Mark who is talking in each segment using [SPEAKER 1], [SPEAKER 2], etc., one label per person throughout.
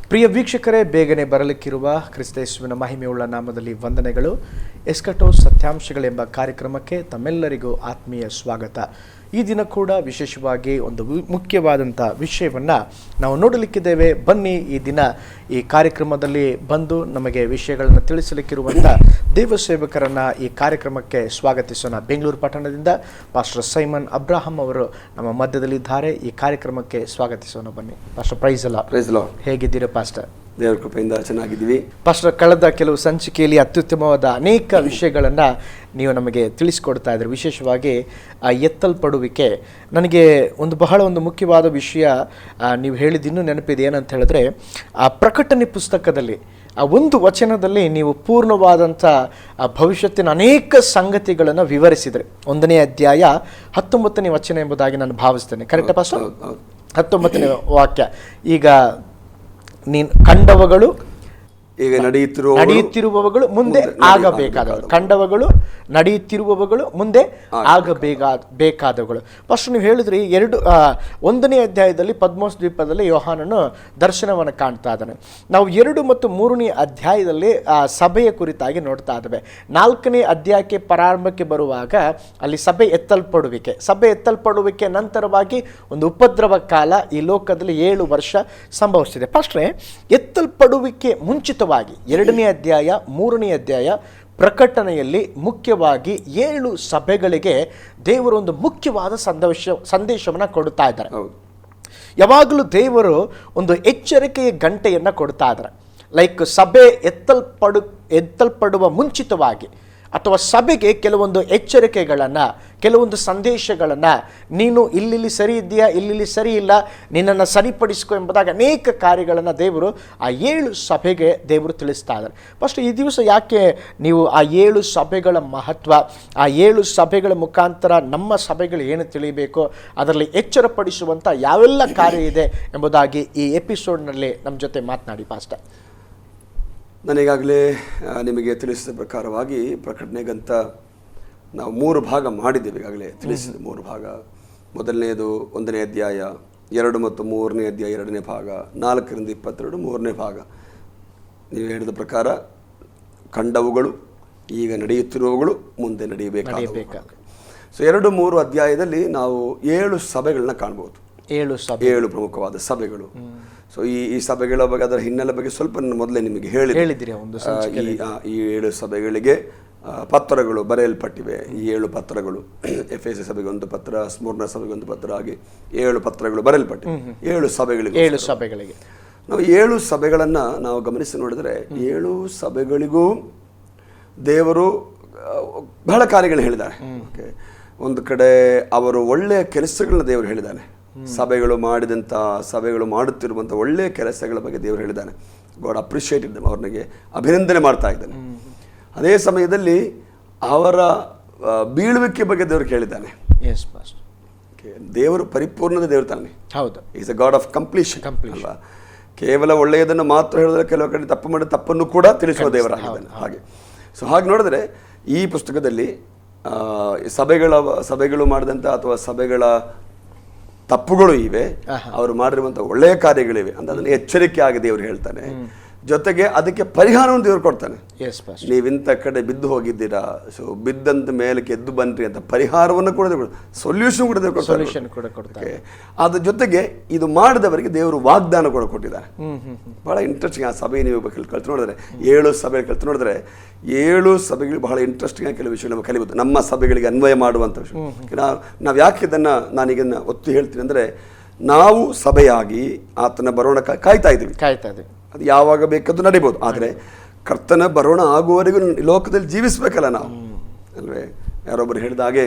[SPEAKER 1] ಪ್ರಿಯ ವೀಕ್ಷಕರೇ, ಬೇಗನೆ ಬರಲಿಕ್ಕಿರುವ ಕ್ರಿಸ್ತೇಸುವಿನ ಮಹಿಮೆಯುಳ್ಳ ನಾಮದಲ್ಲಿ ವಂದನೆಗಳು. ಎಸ್ಕಟೋ ಸತ್ಯಾಂಶಗಳೆಂಬ ಕಾರ್ಯಕ್ರಮಕ್ಕೆ ತಮ್ಮೆಲ್ಲರಿಗೂ ಆತ್ಮೀಯ ಸ್ವಾಗತ. ಈ ದಿನ ಕೂಡ ವಿಶೇಷವಾಗಿ ಒಂದು ಮುಖ್ಯವಾದಂಥ ವಿಷಯವನ್ನು ನಾವು ನೋಡಲಿಕ್ಕಿದ್ದೇವೆ. ಬನ್ನಿ, ಈ ದಿನ ಈ ಕಾರ್ಯಕ್ರಮದಲ್ಲಿ ಬಂದು ನಮಗೆ ವಿಷಯಗಳನ್ನು ತಿಳಿಸಲಿಕ್ಕಿರುವಂಥ ದೇವ ಸೇವಕರನ್ನು ಈ ಕಾರ್ಯಕ್ರಮಕ್ಕೆ ಸ್ವಾಗತಿಸೋಣ. ಬೆಂಗಳೂರು ಪಟ್ಟಣದಿಂದ ಪಾಸ್ಟರ್ ಸೈಮನ್ ಅಬ್ರಾಹಂ ಅವರು ನಮ್ಮ ಮಧ್ಯದಲ್ಲಿದ್ದಾರೆ. ಈ ಕಾರ್ಯಕ್ರಮಕ್ಕೆ ಸ್ವಾಗತಿಸೋಣ. ಬನ್ನಿ ಪಾಸ್ಟರ್. ಪ್ರೈಸ್ ಅಲ್ಲ. ಹೇಗಿದ್ದೀರಾ ಪಾಸ್ಟರ್?
[SPEAKER 2] ದೇವರ ಕೃಪೆಯಿಂದ ಚೆನ್ನಾಗಿದ್ದೀವಿ
[SPEAKER 1] ಪಾಸ್ಟರ್. ಕಳೆದ ಕೆಲವು ಸಂಚಿಕೆಯಲ್ಲಿ ಅತ್ಯುತ್ತಮವಾದ ಅನೇಕ ವಿಷಯಗಳನ್ನು ನೀವು ನಮಗೆ ತಿಳಿಸ್ಕೊಡ್ತಾ ಇದ್ರಿ. ವಿಶೇಷವಾಗಿ ಎತ್ತಲ್ಪಡುವಿಕೆ ನನಗೆ ಬಹಳ ಮುಖ್ಯವಾದ ವಿಷಯ ನೀವು ಹೇಳಿದ್ದು ನೆನಪಿದೆ. ಏನಂತ ಹೇಳಿದ್ರೆ, ಆ ಪ್ರಕಟಣೆ ಪುಸ್ತಕದಲ್ಲಿ ಒಂದು ವಚನದಲ್ಲಿ ನೀವು ಪೂರ್ಣವಾದಂಥ ಭವಿಷ್ಯತ್ತಿನ ಅನೇಕ ಸಂಗತಿಗಳನ್ನು ವಿವರಿಸಿದರೆ. 1ನೇ ಅಧ್ಯಾಯ 19ನೇ ವಚನ ಎಂಬುದಾಗಿ ನಾನು ಭಾವಿಸ್ತೇನೆ. ಕರೆಕ್ಟಾ ಪಾಸ್ಟರ್? 19ನೇ ವಾಕ್ಯ. ಈಗ ನೀನು ಕಂಡವಗಳು
[SPEAKER 2] ಈಗ
[SPEAKER 1] ನಡೆಯುತ್ತಿರುವವಗಳು ಮುಂದೆ ಆಗಬೇಕಾದವರು, ಕಂಡವಗಳು ನಡೆಯುತ್ತಿರುವವಗಳು ಮುಂದೆ ಆಗಬೇಕಾದವುಗಳು. ಫಸ್ಟ್ ನೀವು ಹೇಳಿದ್ರಿ 1ನೇ ಅಧ್ಯಾಯದಲ್ಲಿ ಪದ್ಮೋಸ್ ದ್ವೀಪದಲ್ಲಿ ಯೋಹಾನನು ದರ್ಶನವನ್ನು ಕಾಣ್ತಾ ಇದ್ದಾನೆ. ನಾವು 2 ಮತ್ತು 3ನೇ ಅಧ್ಯಾಯದಲ್ಲಿ ಸಭೆಯ ಕುರಿತಾಗಿ ನೋಡ್ತಾ ಇದ್ದೇವೆ. 4ನೇ ಅಧ್ಯಾಯಕ್ಕೆ ಪ್ರಾರಂಭಕ್ಕೆ ಬರುವಾಗ ಅಲ್ಲಿ ಸಭೆ ಎತ್ತಲ್ಪಡುವಿಕೆ ನಂತರವಾಗಿ ಒಂದು ಉಪದ್ರವ ಕಾಲ ಈ ಲೋಕದಲ್ಲಿ 7 ವರ್ಷ ಸಂಭವಿಸಿದೆ. ಫಸ್ಟ್ರೆ ಎತ್ತಲ್ಪಡುವಿಕೆ ಮುಂಚಿತವಾಗಿ 2ನೇ ಅಧ್ಯಾಯ 3ನೇ ಅಧ್ಯಾಯ ಪ್ರಕಟಣೆಯಲ್ಲಿ ಮುಖ್ಯವಾಗಿ 7 ಸಭೆಗಳಿಗೆ ದೇವರು ಒಂದು ಮುಖ್ಯವಾದ ಸಂದೇಶವನ್ನು ಕೊಡ್ತಾ ಇದ್ದಾರೆ. ಯಾವಾಗಲೂ ದೇವರು ಒಂದು ಎಚ್ಚರಿಕೆಯ ಗಂಟೆಯನ್ನು ಕೊಡ್ತಾ ಇದ್ದಾರೆ. ಲೈಕ್ ಸಭೆ ಎತ್ತಲ್ಪಡುವ ಮುಂಚಿತವಾಗಿ ಅಥವಾ ಸಭೆಗೆ ಕೆಲವೊಂದು ಎಚ್ಚರಿಕೆಗಳನ್ನು, ಕೆಲವೊಂದು ಸಂದೇಶಗಳನ್ನು, ನೀನು ಇಲ್ಲಿ ಸರಿ ಇದೆಯಾ, ಇಲ್ಲಿ ಸರಿ ಇಲ್ಲ, ನಿನ್ನನ್ನು ಸರಿಪಡಿಸ್ಕೊ ಎಂಬುದಾಗಿ ಅನೇಕ ಕಾರ್ಯಗಳನ್ನು ದೇವರು ಆ 7 ಸಭೆಗೆ ದೇವರು ತಿಳಿಸ್ತಾ ಇದ್ದಾರೆ. ಫಸ್ಟ್ ಈ ದಿವಸ ಯಾಕೆ ನೀವು ಆ 7 ಸಭೆಗಳ ಮಹತ್ವ, ಆ 7 ಸಭೆಗಳ ಮುಖಾಂತರ ನಮ್ಮ ಸಭೆಗಳು ಏನು ತಿಳಿಯಬೇಕು, ಅದರಲ್ಲಿ ಎಚ್ಚರಪಡಿಸುವಂಥ ಯಾವೆಲ್ಲ ಕಾರ್ಯ ಇದೆ ಎಂಬುದಾಗಿ ಈ ಎಪಿಸೋಡ್ನಲ್ಲಿ ನಮ್ಮ ಜೊತೆ ಮಾತನಾಡಿ ಪಾಸ್ಟರ್.
[SPEAKER 2] ನಾನೀಗಾಗಲೇ ನಿಮಗೆ ತಿಳಿಸಿದ ಪ್ರಕಾರವಾಗಿ ಪ್ರಕಟಣೆಗಂತ ನಾವು 3 ಭಾಗ ಮಾಡಿದ್ದೇವೆ. ಈಗಾಗಲೇ ತಿಳಿಸಿದ 3 ಭಾಗ. ಮೊದಲನೆಯದು 1ನೇ ಅಧ್ಯಾಯ, 2 ಮತ್ತು 3ನೇ ಅಧ್ಯಾಯ 2ನೇ ಭಾಗ, 4ರಿಂದ 22 3ನೇ ಭಾಗ. ನೀವು ಹೇಳಿದ ಪ್ರಕಾರ ಕಂಡವುಗಳು, ಈಗ ನಡೆಯುತ್ತಿರುವವುಗಳು, ಮುಂದೆ ನಡೆಯಬೇಕಾದ. ಸೊ 2, 3 ಅಧ್ಯಾಯದಲ್ಲಿ ನಾವು 7 ಸಭೆಗಳನ್ನ ಕಾಣ್ಬೋದು. 7 ಪ್ರಮುಖವಾದ ಸಭೆಗಳು. ಸೊ ಈ ಸಭೆಗಳ ಬಗ್ಗೆ, ಅದರ ಹಿನ್ನೆಲೆ ಬಗ್ಗೆ ಸ್ವಲ್ಪ ಮೊದಲೇ ನಿಮಗೆ ಹೇಳಿದ್ರಿ. ಈ 7 ಸಭೆಗಳಿಗೆ ಪತ್ರಗಳು ಬರೆಯಲ್ಪಟ್ಟಿವೆ. ಈ 7 ಪತ್ರಗಳು, ಎಫೆಸ ಸಭೆಗೆ ಒಂದು ಪತ್ರ, ಸ್ಮುರ್ನ ಸಭೆಗೆ ಒಂದು ಪತ್ರ, ಹಾಗೆ 7 ಪತ್ರಗಳು ಬರೆಯಲ್ಪಟ್ಟಿವೆ 7 ಸಭೆಗಳಿಗೆ. ನಾವು 7 ಸಭೆಗಳನ್ನು ನಾವು ಗಮನಿಸಿ ನೋಡಿದರೆ 7 ಸಭೆಗಳಿಗೂ ದೇವರು ಬಹಳ ಕಾರ್ಯಗಳನ್ನ ಹೇಳಿದ್ದಾರೆ. ಓಕೆ, ಒಂದು ಕಡೆ ಅವರು ಒಳ್ಳೆಯ ಕೆಲಸಗಳನ್ನ ದೇವರು ಹೇಳಿದ್ದಾನೆ. ಸಭೆಗಳು ಮಾಡುತ್ತಿರುವಂಥ ಒಳ್ಳೆಯ ಕೆಲಸಗಳ ಬಗ್ಗೆ ದೇವರು ಹೇಳಿದ್ದಾನೆ. ಗಾಡ್ ಅಪ್ರಿಷಿಯೇಟೆಡ್ ದೆಮ್, ಅವ್ರನಿಗೆ ಅಭಿನಂದನೆ ಮಾಡ್ತಾ ಇದ್ದಾನೆ. ಅದೇ ಸಮಯದಲ್ಲಿ ಅವರ ಬೀಳುವಿಕೆ ಬಗ್ಗೆ ದೇವರು ಕೇಳಿದ್ದಾನೆ. ದೇವರು ಪರಿಪೂರ್ಣದ ದೇವರು ತಾನೆ. ಹೌದು, is a god of completion ಅಲ್ವಾ? ಕೇವಲ ಒಳ್ಳೆಯದನ್ನು ಮಾತ್ರ ಹೇಳಿದ್ರೆ ಕೆಲವು ಕಡೆ ತಪ್ಪು ಮಾಡಿದ ತಪ್ಪನ್ನು ಕೂಡ ತಿಳಿಸುವ ದೇವರಾಗಿದ್ದಾನೆ. ಹಾಗೆ ನೋಡಿದ್ರೆ ಈ ಪುಸ್ತಕದಲ್ಲಿ ಸಭೆಗಳು ಮಾಡಿದಂಥ ಅಥವಾ ಸಭೆಗಳ ತಪ್ಪುಗಳು ಇವೆ, ಅವರು ಮಾಡಿರುವಂಥ ಒಳ್ಳೆಯ ಕಾರ್ಯಗಳಿವೆ ಅಂತ ಅದನ್ನು ಎಚ್ಚರಿಕೆ ಆಗಿ ದೇವರು ಹೇಳ್ತಾನೆ. ಜೊತೆಗೆ ಅದಕ್ಕೆ ಪರಿಹಾರವನ್ನು ದೇವರು ಕೊಡ್ತಾನೆ. ನೀವಿಂಥ ಕಡೆ ಬಿದ್ದು ಹೋಗಿದ್ದೀರಾ, ಸೊ ಬಿದ್ದಂತ ಮೇಲಕ್ಕೆ ಎದ್ದು ಬನ್ರಿ ಅಂತ ಪರಿಹಾರವನ್ನು ಕೂಡ ಸೊಲ್ಯೂಷನ್ ಕೂಡ ದೇವರು ಕೊಡ್ತಾರೆ. ಅದ್ರ ಜೊತೆಗೆ ಇದು ಮಾಡಿದವರಿಗೆ ದೇವರು ವಾಗ್ದಾನ ಕೂಡ ಕೊಟ್ಟಿದ್ದಾರೆ. ಬಹಳ ಇಂಟ್ರೆಸ್ಟಿಂಗ್. ಆ ಸಭೆ ನೀವು ಕಲ್ತು ನೋಡಿದ್ರೆ 7 ಸಭೆ ಕಲ್ತು ನೋಡಿದ್ರೆ 7 ಸಭೆಗಳು ಬಹಳ ಇಂಟ್ರೆಸ್ಟಿಂಗ್ ಆಗಿ ಕೆಲವು ವಿಷಯ ನಾವು ಕಲಿಬಹುದು, ನಮ್ಮ ಸಭೆಗಳಿಗೆ ಅನ್ವಯ ಮಾಡುವಂಥ ವಿಷಯ. ನಾವು ಯಾಕೆ ಇದನ್ನು ನಾನೀಗನ್ನು ಒತ್ತು ಹೇಳ್ತೀನಿ ಅಂದರೆ, ನಾವು ಸಭೆಯಾಗಿ ಆತನ ಬರೋಣ ಕಾಯ್ತಾ ಇದ್ದೀವಿ. ಅದು ಯಾವಾಗ ಬೇಕಾದ್ರೂ ನಡೀಬೋದು. ಆದರೆ ಕರ್ತನ ಬರೋಣ ಆಗುವವರೆಗೂ ಲೋಕದಲ್ಲಿ ಜೀವಿಸಬೇಕಲ್ಲ ನಾವು, ಅಲ್ವೇ? ಯಾರೊಬ್ಬರು ಹೇಳಿದ ಹಾಗೆ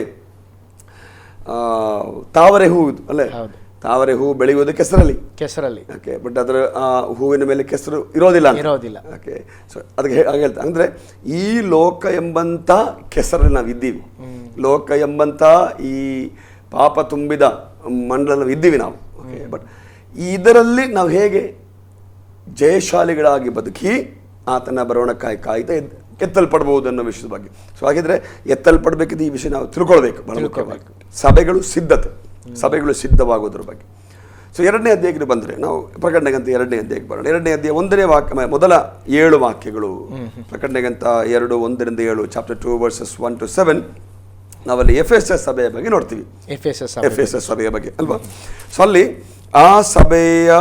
[SPEAKER 2] ತಾವರೆ ಹೂವು ಅಲ್ಲೇ, ತಾವರೆ ಹೂವು ಬೆಳೆಯುವುದು ಕೆಸರಲ್ಲಿ. ಓಕೆ, ಬಟ್ ಅದರ ಹೂವಿನ ಮೇಲೆ ಕೆಸರು ಇರೋದಿಲ್ಲ. ಓಕೆ, ಸೊ ಅದಕ್ಕೆ ಹಾಗೆ ಹೇಳ್ತಾರೆ. ಅಂದರೆ ಈ ಲೋಕ ಎಂಬಂಥ ಕೆಸರಲ್ಲಿ ನಾವು ಇದ್ದೀವಿ. ಲೋಕ ಎಂಬಂಥ ಈ ಪಾಪ ತುಂಬಿದ ಮಂಡಲ ಇದ್ದೀವಿ ನಾವು. ಓಕೆ, ಬಟ್ ಇದರಲ್ಲಿ ನಾವು ಹೇಗೆ ಜಯಶಾಲಿಗಳಾಗಿ ಬದುಕಿ ಆತನ ಬರೋಣ ಕಾಯ್ತಾ ಎತ್ತಲ್ಪಡ್ಬೋದು ಅನ್ನೋ ವಿಷಯದ ಬಗ್ಗೆ. ಸೊ ಹಾಗಿದ್ರೆ ಎತ್ತಲ್ಪಡಬೇಕಿದ್ದು ಈ ವಿಷಯ ನಾವು ತಿಳ್ಕೊಳ್ಬೇಕು, ಬಹಳ ಮುಖ್ಯವಾಗಿ. ಸಭೆಗಳು ಸಿದ್ಧವಾಗೋದ್ರ ಬಗ್ಗೆ. ಸೊ 2ನೇ ಅಧ್ಯಾಯಕ್ಕೆ ಬಂದರೆ ನಾವು ಪ್ರಕಟಣೆಗಂತ 2ನೇ ಅಧ್ಯಾಯಕ್ಕೆ ಬರೋಣ. 2ನೇ ಅಧ್ಯಾಯ 1ನೇ ವಾಕ್ಯ, ಮೊದಲ 7 ವಾಕ್ಯಗಳು ಪ್ರಕಟಣೆಗಂತ 2, 1-7, ಚಾಪ್ಟರ್ 2 ವರ್ಸಸ್ 1-7. ನಾವಲ್ಲಿ ಎಫೆಸಸ್ ಸಭೆಯ ಬಗ್ಗೆ ನೋಡ್ತೀವಿ. ಎಫೆಸಸ್ ಸಭೆಯ ಬಗ್ಗೆ ಅಲ್ವಾ? ಸೊ ಅಲ್ಲಿ ಆ ಸಭೆಯ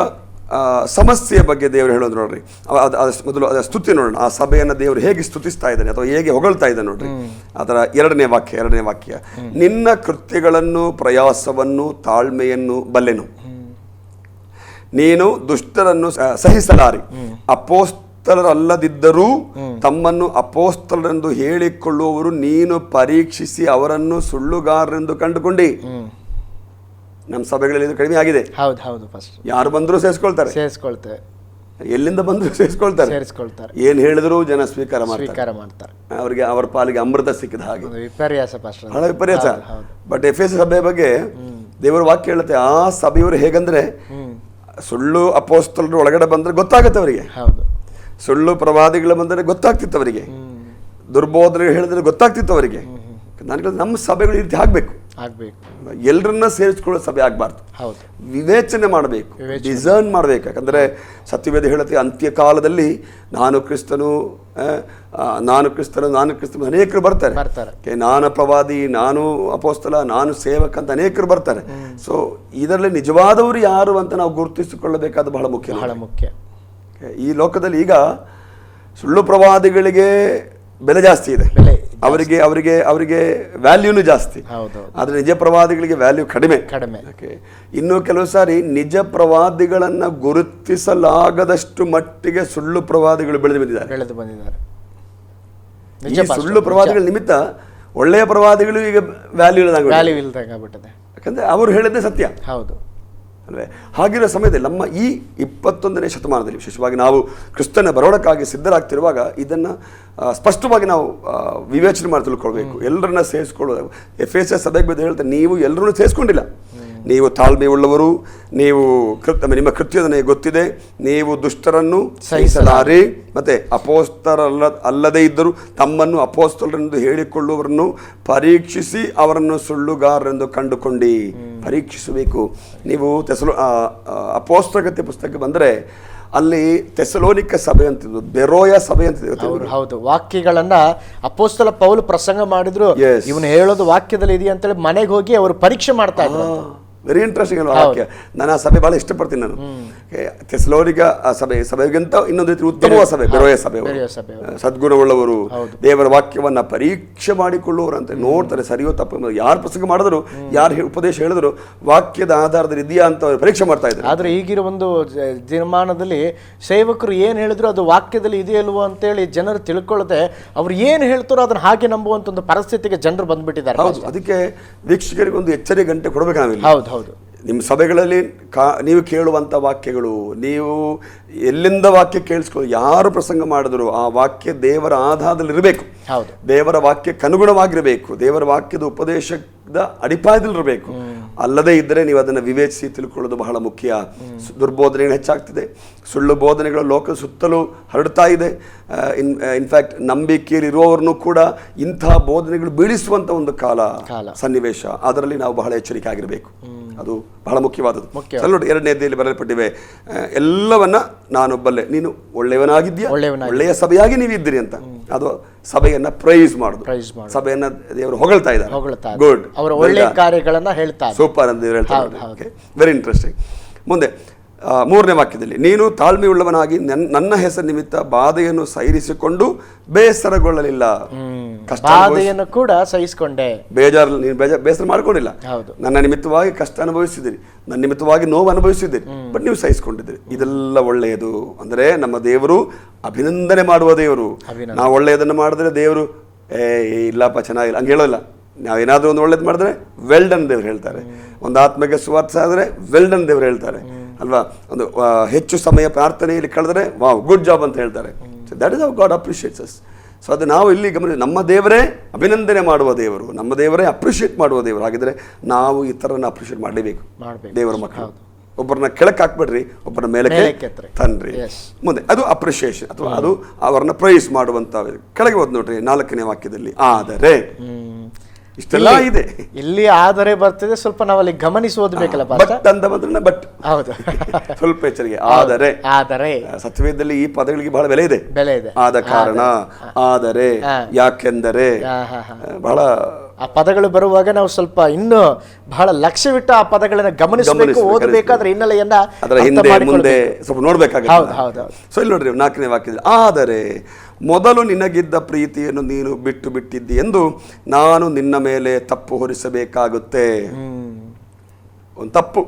[SPEAKER 2] ಸಮಸ್ಯೆಯ ಬಗ್ಗೆ ದೇವರು ಹೇಳೋದು ನೋಡ್ರಿ. ಮೊದಲು ಅದರ ಸ್ತುತಿ ನೋಡೋಣ. ಆ ಸಭೆಯನ್ನು ದೇವರು ಹೇಗೆ ಸ್ತುತಿಸ್ತಾ ಇದ್ದಾನೆ ಅಥವಾ ಹೇಗೆ ಹೊಗಳ್ತಾ ಇದ್ದಾನೆ ನೋಡ್ರಿ. ಅದರ 2ನೇ ವಾಕ್ಯ, ನಿನ್ನ ಕೃತ್ಯಗಳನ್ನು, ಪ್ರಯಾಸವನ್ನು, ತಾಳ್ಮೆಯನ್ನು ಬಲ್ಲೆನು. ನೀನು ದುಷ್ಟರನ್ನು ಸಹಿಸಲಾರಿ. ಅಪೋಸ್ತಲರಲ್ಲದಿದ್ದರೂ ತಮ್ಮನ್ನು ಅಪೋಸ್ತಲರೆಂದು ಹೇಳಿಕೊಳ್ಳುವವರು ನೀನು ಪರೀಕ್ಷಿಸಿ ಅವರನ್ನು ಸುಳ್ಳುಗಾರರೆಂದು ಕಂಡುಕೊಂಡಿ. ನಮ್ಮ ಸಭೆಗಳಲ್ಲಿ ಇದು ಕಡಿಮೆ ಆಗಿದೆ. ಯಾರು ಬಂದರೂ ಸೇರಿಸ್ಕೊಳ್ತಾರೆ, ಎಲ್ಲಿಂದ ಬಂದರೂ ಸೇರಿಸ್ಕೊಳ್ತಾರೆ. ಏನ್ ಹೇಳಿದ್ರು ಜನ ಸ್ವೀಕಾರ ಮಾಡ್ತಾರೆ. ಅವರಿಗೆ ಅವರ ಪಾಲಿಗೆ ಅಮೃತ ಸಿಕ್ಕಿದ ಹಾಗೆ ವಿಪರ್ಯಾಸ. ಬಟ್ ಎಫೆಸ ಸಭೆ ಬಗ್ಗೆ ದೇವರ ವಾಕ್ಯ ಹೇಳುತ್ತೆ, ಆ ಸಭೆಯವರು ಹೇಗಂದ್ರೆ ಸುಳ್ಳು ಅಪೋಸ್ತಲರು ಒಳಗಡೆ ಬಂದ್ರೆ ಗೊತ್ತಾಗುತ್ತೆ ಅವರಿಗೆ, ಸುಳ್ಳು ಪ್ರವಾದಿಗಳು ಬಂದರೆ ಗೊತ್ತಾಗ್ತಿತ್ತು ಅವರಿಗೆ, ದುರ್ಬೋಧನೆ ಹೇಳಿದ್ರೆ ಗೊತ್ತಾಗ್ತಿತ್ತು ಅವರಿಗೆ. ನಾನು ನಮ್ಮ ಸಭೆಗಳು ಈ ರೀತಿ ಆಗ್ಬೇಕು, ಎಲ್ಲರನ್ನ ಸೇರಿಸ್ಕೊಳ್ಳೋ ಸಭೆ ಆಗ್ಬಾರ್ದು. ವಿವೇಚನೆ ಮಾಡಬೇಕು, ಡಿಸರ್ನ್ ಮಾಡಬೇಕು. ಯಾಕಂದ್ರೆ ಸತ್ಯವೇದ ಹೇಳುತ್ತೆ, ಅಂತ್ಯಕಾಲದಲ್ಲಿ ನಾನು ಕ್ರಿಸ್ತನು ಅನೇಕರು ಬರ್ತಾರೆ. ನಾನು ಪ್ರವಾದಿ, ನಾನು ಅಪೋಸ್ತಲ, ನಾನು ಸೇವಕ ಅಂತ ಅನೇಕರು ಬರ್ತಾರೆ. ಸೊ ಇದರಲ್ಲಿ ನಿಜವಾದವರು ಯಾರು ಅಂತ ನಾವು ಗುರುತಿಸಿಕೊಳ್ಳಬೇಕಾದ ಬಹಳ ಮುಖ್ಯ. ಈ ಲೋಕದಲ್ಲಿ ಈಗ ಸುಳ್ಳು ಪ್ರವಾದಿಗಳಿಗೆ ಬೆಲೆ ಜಾಸ್ತಿ ಇದೆ, ಅವರಿಗೆ ವ್ಯಾಲ್ಯೂನು ಜಾಸ್ತಿ. ಆದ್ರೆ ನಿಜ ಪ್ರವಾದಿಗಳಿಗೆ ವ್ಯಾಲ್ಯೂ ಕಡಿಮೆ. ಇನ್ನು ಕೆಲವು ಸಾರಿ ನಿಜ ಪ್ರವಾದಿಗಳನ್ನ ಗುರುತಿಸಲಾಗದಷ್ಟು ಮಟ್ಟಿಗೆ ಸುಳ್ಳು ಪ್ರವಾದಿಗಳು ಬೆಳೆದು ಬಂದಿದ್ದಾರೆ. ಈ ಸುಳ್ಳು ಪ್ರವಾದಿಗಳ ನಿಮಿತ್ತ ಒಳ್ಳೆಯ ಪ್ರವಾದಿಗಳು ಈಗ ವ್ಯಾಲ್ಯೂ ಇಲ್ಲದಾಗ್ಬಿಟ್ಟಿದೆ. ಯಾಕಂದ್ರೆ ಅವರು ಹೇಳಿದ್ದೇ ಸತ್ಯ. ಅಲ್ವೇ? ಹಾಗಿರೋ ಸಮಯದಲ್ಲಿ ನಮ್ಮ ಈ 21ನೇ ಶತಮಾನದಲ್ಲಿ ವಿಶೇಷವಾಗಿ ನಾವು ಕ್ರಿಸ್ತನ ಬರೋಣಕ್ಕಾಗಿ ಸಿದ್ಧರಾಗ್ತಿರುವಾಗ ಇದನ್ನು ಸ್ಪಷ್ಟವಾಗಿ ನಾವು ವಿವೇಚನೆ ಮಾಡಿ ತಿಳ್ಕೊಳ್ಬೇಕು. ಎಲ್ಲರನ್ನ ಸೇರಿಸ್ಕೊಳ್ಳೋದು. ಎಫೆಸಸ್ ಸಭೆಗೆ ಬಂದು ಹೇಳ್ತಾರೆ, ನೀವು ಎಲ್ಲರನ್ನೂ ಸೇರಿಸ್ಕೊಂಡಿಲ್ಲ. ನೀವು ತಾಳ್ಮೆ ಉಳ್ಳವರು, ನೀವು ನಿಮ್ಮ ಕೃತ್ಯದನೆ ಗೊತ್ತಿದೆ, ನೀವು ದುಷ್ಟರನ್ನು ಸಹಿಸಲಾರಿ, ಮತ್ತೆ ಅಲ್ಲದೇ ಇದ್ದರೂ ತಮ್ಮನ್ನು ಅಪೋಸ್ತಲರೆಂದು ಹೇಳಿಕೊಳ್ಳುವವರನ್ನು ಪರೀಕ್ಷಿಸಿ ಅವರನ್ನು ಸುಳ್ಳುಗಾರರೆಂದು ಕಂಡುಕೊಂಡಿ. ಪರೀಕ್ಷಿಸಬೇಕು. ನೀವು ಅಪೋಸ್ತಲಗತಿ ಪುಸ್ತಕಕ್ಕೆ ಬಂದರೆ ಅಲ್ಲಿ ಥೆಸಲೋನಿಕ ಸಭೆ ಅಂತಿದ್ದು, ಬೆರೋಯ ಸಭೆ ಅಂತಿದ್ದು.
[SPEAKER 1] ವಾಕ್ಯಗಳನ್ನ ಅಪೋಸ್ತಲ ಪೌಲ್ ಪ್ರಸಂಗ ಮಾಡಿದ್ರು, ಇವನು ಹೇಳೋದು ವಾಕ್ಯದಲ್ಲಿ ಇದೆಯಾ ಅಂತೇಳಿ ಮನೆಗೆ ಹೋಗಿ ಅವರು ಪರೀಕ್ಷೆ ಮಾಡ್ತಾ ಇದ್ರು.
[SPEAKER 2] ವೆರಿ ಇಂಟ್ರೆಸ್ಟಿಂಗ್ ಅಲ್ವಾ ವಾಕ್ಯ. ನಾನು ಆ ಸಭೆ ಬಹಳ ಇಷ್ಟಪಡ್ತೀನಿ. ನಾನು ಥೆಸಲೋನಿಕ ಸಭೆಗಿಂತ ಇನ್ನೊಂದು ರೀತಿ ಉತ್ತಮ ಸಭೆ ಬೆರೋಯ ಸಭೆ. ಸದ್ಗುಣವುಳ್ಳವರು, ದೇವರ ವಾಕ್ಯವನ್ನ ಪರೀಕ್ಷೆ ಮಾಡಿಕೊಳ್ಳುವರು ಅಂತ ನೋಡ್ತಾರೆ, ಸರಿಯೋ ತಪ್ಪು. ಯಾರು ಪ್ರಸಂಗ ಮಾಡಿದ್ರು, ಯಾರು ಉಪದೇಶ ಹೇಳಿದ್ರು, ವಾಕ್ಯದ ಆಧಾರದಲ್ಲಿ ಇದೆಯಾ ಅಂತ ಅವರು ಪರೀಕ್ಷೆ ಮಾಡ್ತಾ ಇದ್ದಾರೆ.
[SPEAKER 1] ಆದ್ರೆ ಈಗಿರೋ ಒಂದು ದಿನಮಾನದಲ್ಲಿ ಸೇವಕರು ಏನ್ ಹೇಳಿದ್ರು ಅದು ವಾಕ್ಯದಲ್ಲಿ ಇದೆಯಲ್ವೋ ಅಂತೇಳಿ ಜನರು ತಿಳ್ಕೊಳ್ಳದೆ ಅವ್ರು ಏನ್ ಹೇಳ್ತಾರೋ ಅದನ್ನ ಹಾಗೆ ನಂಬುವಂತ ಒಂದು ಪರಿಸ್ಥಿತಿಗೆ ಜನರು ಬಂದ್ಬಿಟ್ಟಿದ್ದಾರೆ.
[SPEAKER 2] ಅದಕ್ಕೆ ವೀಕ್ಷಕರಿಗೆ ಒಂದು ಎಚ್ಚರಿಕೆ ಗಂಟೆ ಕೊಡಬೇಕು ನಾವಿಲ್ಲಿ. ನಿಮ್ಮ ಸಭೆಗಳಲ್ಲಿ ನೀವು ಕೇಳುವಂಥ ವಾಕ್ಯಗಳು, ನೀವು ಎಲ್ಲಿಂದ ವಾಕ್ಯ ಕೇಳಿಸ್ಕೊಳ್ಳಿ, ಯಾರು ಪ್ರಸಂಗ ಮಾಡಿದ್ರು ಆ ವಾಕ್ಯ ದೇವರ ಆಧಾರದಲ್ಲಿ ಇರಬೇಕು, ದೇವರ ವಾಕ್ಯಕ್ಕೆ ಅನುಗುಣವಾಗಿರಬೇಕು, ದೇವರ ವಾಕ್ಯದ ಉಪದೇಶದ ಅಡಿಪಾಯದಲ್ಲಿರಬೇಕು. ಅಲ್ಲದೇ ಇದ್ದರೆ ನೀವು ಅದನ್ನು ವಿವೇಚಿಸಿ ತಿಳ್ಕೊಳ್ಳೋದು ಬಹಳ ಮುಖ್ಯ. ದುರ್ಬೋಧನೆಗಳು ಹೆಚ್ಚಾಗ್ತಿದೆ, ಸುಳ್ಳು ಬೋಧನೆಗಳು ಲೋಕದ ಸುತ್ತಲೂ ಹರಡ್ತಾ ಇದೆ. ಇನ್ಫ್ಯಾಕ್ಟ್ ನಂಬಿಕೆಯಲ್ಲಿರುವವರನ್ನು ಕೂಡ ಇಂತಹ ಬೋಧನೆಗಳು ಬೀಳಿಸುವಂಥ ಒಂದು ಸನ್ನಿವೇಶ. ಅದರಲ್ಲಿ ನಾವು ಬಹಳ ಎಚ್ಚರಿಕೆ ಆಗಿರಬೇಕು. ಅದು ಬಹಳ ಮುಖ್ಯವಾದದ್ದು. ನೋಡಿ 2ನೇ ಅಧ್ಯಾಯದಲ್ಲಿ ಬರೆಯಲ್ಪಟ್ಟಿವೆ, ಎಲ್ಲವನ್ನ ನಾನು ಬಲ್ಲೆ, ನೀನು ಒಳ್ಳೆಯವನಾಗಿದ್ದೀಯಾ, ಒಳ್ಳೆಯ ಸಭೆಯಾಗಿ ನೀವಿದ್ದೀರಿ ಅಂತ. ಅದು ಸಭೆಯನ್ನ ಪ್ರೈಸ್ ಮಾಡುದು, ಸಭೆಯನ್ನ ದೇವರು ಹೊಗಳ್ತಾ ಇದ್ದಾರೆ. ಗುಡ್,
[SPEAKER 1] ಅವರ ಒಳ್ಳೆಯ ಕಾರ್ಯಗಳನ್ನ ಹೇಳ್ತಾರೆ,
[SPEAKER 2] ಸೂಪರ್ ಅಂತ ಹೇಳ್ತಾರೆ. Very interesting. ಮುಂದೆ 3ನೇ ವಾಕ್ಯದಲ್ಲಿ, ನೀನು ತಾಳ್ಮೆಯುಳ್ಳವನಾಗಿ ನನ್ನ ಹೆಸರು ನಿಮಿತ್ತ ಬಾಧೆಯನ್ನು ಸಹಿಸಿಕೊಂಡು ಬೇಸರಗೊಳ್ಳಲಿಲ್ಲ.
[SPEAKER 1] ಬಾಧೆಯನ್ನು ಕೂಡ ಸಹಿಸಿಕೊಂಡೆ.
[SPEAKER 2] ಬೇಸರ ಮಾಡ್ಕೊಂಡಿಲ್ಲ. ನನ್ನ ನಿಮಿತ್ತವಾಗಿ ಕಷ್ಟ ಅನುಭವಿಸಿದಿರಿ, ನನ್ನ ನಿಮಿತ್ತವಾಗಿ ನೋವು ಅನುಭವಿಸಿದ್ದೀರಿ, ಬಟ್ ನೀವು ಸಹಿಸಿಕೊಂಡಿದ್ದೀರಿ. ಇದೆಲ್ಲ ಒಳ್ಳೆಯದು. ಅಂದ್ರೆ ನಮ್ಮ ದೇವರು ಅಭಿನಂದನೆ ಮಾಡುವ ದೇವರು. ನಾವು ಒಳ್ಳೆಯದನ್ನು ಮಾಡಿದ್ರೆ ದೇವರು ಇಲ್ಲಪ್ಪ ಚೆನ್ನಾಗಿಲ್ಲ ಹಂಗೆ ಹೇಳೋಲ್ಲ. ನಾವೇನಾದ್ರೂ ಒಂದು ಒಳ್ಳೇದು ಮಾಡಿದ್ರೆ ವೆಲ್ ಡನ್ ದೇವ್ರು ಹೇಳ್ತಾರೆ. ಒಂದು ಆತ್ಮಕ್ಕೆ ಸುವಾರ್ಥ ಆದ್ರೆ ವೆಲ್ ಡನ್ ದೇವ್ರು ಹೇಳ್ತಾರೆ ಅಲ್ವಾ. ಒಂದು ಹೆಚ್ಚು ಸಮಯ ಪ್ರಾರ್ಥನೆಯಲ್ಲಿ ಕಳೆದ್ರೆ ವಾವ್ ಗುಡ್ ಜಾಬ್ ಅಂತ ಹೇಳ್ತಾರೆ. That is how God appreciates us. So ಅದು ನಾವು ಇಲ್ಲಿ ನಮ್ಮ ದೇವರೇ ಅಭಿನಂದನೆ ಮಾಡುವ ದೇವರು, ನಮ್ಮ ದೇವರೇ ಅಪ್ರಿಷಿಯೇಟ್ ಮಾಡುವ ದೇವರು. ಹಾಗಿದ್ರೆ ನಾವು ಇತರನ್ನ ಅಪ್ರಿಷಿಯೇಟ್ ಮಾಡಲೇಬೇಕು. ದೇವರ ಮಕ್ಕಳು ಒಬ್ಬರನ್ನ ಕೆಳಕ್ಕೆ ಹಾಕ್ಬಿಡ್ರಿ, ಒಬ್ಬರ ಮೇಲೆ ತನ್ರಿ. ಮುಂದೆ ಅದು ಅಪ್ರಿಷಿಯೇಷನ್ ಅಥವಾ ಅದು ಅವರನ್ನ ಪ್ರೈಸ್ ಮಾಡುವಂತ. ಕೆಳಗೆ ಹೋದ್ ನೋಡ್ರಿ 4ನೇ ವಾಕ್ಯದಲ್ಲಿ, ಆದರೆ ಇಷ್ಟೆಲ್ಲ ಇದೆ.
[SPEAKER 1] ಇಲ್ಲಿ ಆದರೆ ಬರ್ತದೆ, ಸ್ವಲ್ಪ ನಾವಲ್ಲಿ ಗಮನಿಸಿ ಓದಬೇಕಲ್ಲ
[SPEAKER 2] ಬಟ್ ಅಂತ ಬಂದ್ರೆ ಬಟ್
[SPEAKER 1] ಹೌದು.
[SPEAKER 2] ಸ್ವಲ್ಪ ಎಚ್ಚರಿಕೆ. ಆದರೆ ಸತ್ಯವೇದದಲ್ಲಿ ಈ ಪದಗಳಿಗೆ ಬಹಳ ಬೆಲೆ ಇದೆ. ಆದ ಕಾರಣ, ಆದರೆ, ಯಾಕೆಂದರೆ, ಬಹಳ
[SPEAKER 1] ಆ ಪದಗಳು ಬರುವಾಗ ನಾವು ಸ್ವಲ್ಪ ಇನ್ನು ಬಹಳ ಲಕ್ಷ್ಯವಿಟ್ಟು ಆ ಪದಗಳನ್ನ ಗಮನಿಸಬೇಕು, ಓದಬೇಕಾದ್ರೆ ಹಿನ್ನೆಲೆಯನ್ನ
[SPEAKER 2] ಅದರ ಹಿಂದೆ ಮುಂದೆ ಸ್ವಲ್ಪ ನೋಡ್ಬೇಕಾಗುತ್ತೆ. ಸೊ ಇಲ್ಲಿ ನೋಡ್ರಿ 4ನೇ ವಾಕ್ಯದಲ್ಲಿ, ಆದರೆ ಮೊದಲು ನಿನಗಿದ್ದ ಪ್ರೀತಿಯನ್ನು ನೀನು ಬಿಟ್ಟು ಬಿಟ್ಟಿದ್ದಿ ಎಂದು ನಾನು ನಿನ್ನ ಮೇಲೆ ತಪ್ಪು ಹೊರಿಸಬೇಕಾಗುತ್ತೆ. ಒಂದು ತಪ್ಪು,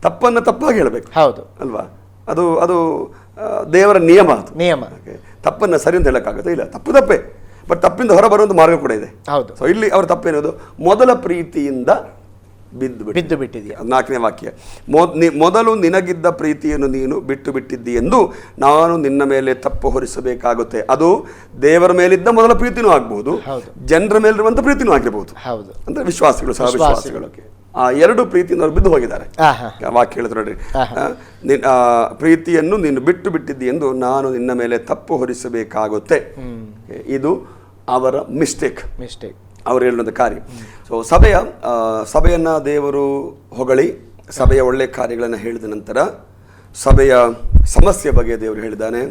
[SPEAKER 2] ತಪ್ಪನ್ನು ತಪ್ಪಾಗಿ ಹೇಳಬೇಕು, ಹೌದು ಅಲ್ವಾ? ಅದು ಅದು ದೇವರ ನಿಯಮ. ಅದು
[SPEAKER 1] ನಿಯಮ.
[SPEAKER 2] ತಪ್ಪನ್ನು ಸರಿ ಅಂತ ಹೇಳಕ್ಕಾಗುತ್ತೆ? ಇಲ್ಲ, ತಪ್ಪು ತಪ್ಪೇ, ಬಟ್ ತಪ್ಪಿಂದ ಹೊರ ಬರುವಂತ ಮಾರ್ಗ ಕೂಡ ಇದೆ.
[SPEAKER 1] ಹೌದು.
[SPEAKER 2] ಸೊ ಇಲ್ಲಿ ಅವ್ರ ತಪ್ಪೇನದು, ಮೊದಲ ಪ್ರೀತಿಯಿಂದ ಬಿದ್ದು
[SPEAKER 1] ಬಿಟ್ಟಿದೆಯಾ.
[SPEAKER 2] 4ನೇ ವಾಕ್ಯ, ಮೊದಲು ನಿನಗಿದ್ದ ಪ್ರೀತಿಯನ್ನು ನೀನು ಬಿಟ್ಟು ಬಿಟ್ಟಿದ್ದಿ ಎಂದು ನಾನು ನಿನ್ನ ಮೇಲೆ ತಪ್ಪು ಹೊರಿಸಬೇಕಾಗುತ್ತೆ. ಅದು ದೇವರ ಮೇಲಿದ್ದ ಮೊದಲ ಪ್ರೀತಿನೂ ಆಗ್ಬಹುದು, ಜನರ ಮೇಲಿರುವಂತ ಪ್ರೀತಿನೂ ಆಗಿರಬಹುದು. ಅಂದ್ರೆ ವಿಶ್ವಾಸಿಗಳು, ಸಹ ವಿಶ್ವಾಸಿಗಳಿಗೆ ಆ ಎರಡು ಪ್ರೀತಿಯಿಂದ ಅವರು ಬಿದ್ದು ಹೋಗಿದ್ದಾರೆ. ವಾಕ್ಯ ಹೇಳಿದ್ರು ನೋಡ್ರಿ, ಪ್ರೀತಿಯನ್ನು ನೀನು ಬಿಟ್ಟು ಬಿಟ್ಟಿದ್ದಿ ಎಂದು ನಾನು ನಿನ್ನ ಮೇಲೆ ತಪ್ಪು ಹೊರಿಸಬೇಕಾಗುತ್ತೆ. ಇದು ಅವರ ಮಿಸ್ಟೇಕ್, ಅವರು ಹೇಳುವಂಥ ಕಾರ್ಯ. ಸೊ ಸಭೆಯನ್ನು ದೇವರು ಹೊಗಳಿ ಸಭೆಯ ಒಳ್ಳೆ ಕಾರ್ಯಗಳನ್ನು ಹೇಳಿದ ನಂತರ ಸಭೆಯ ಸಮಸ್ಯೆ ಬಗ್ಗೆ ದೇವರು ಹೇಳಿದ್ದಾನೆ.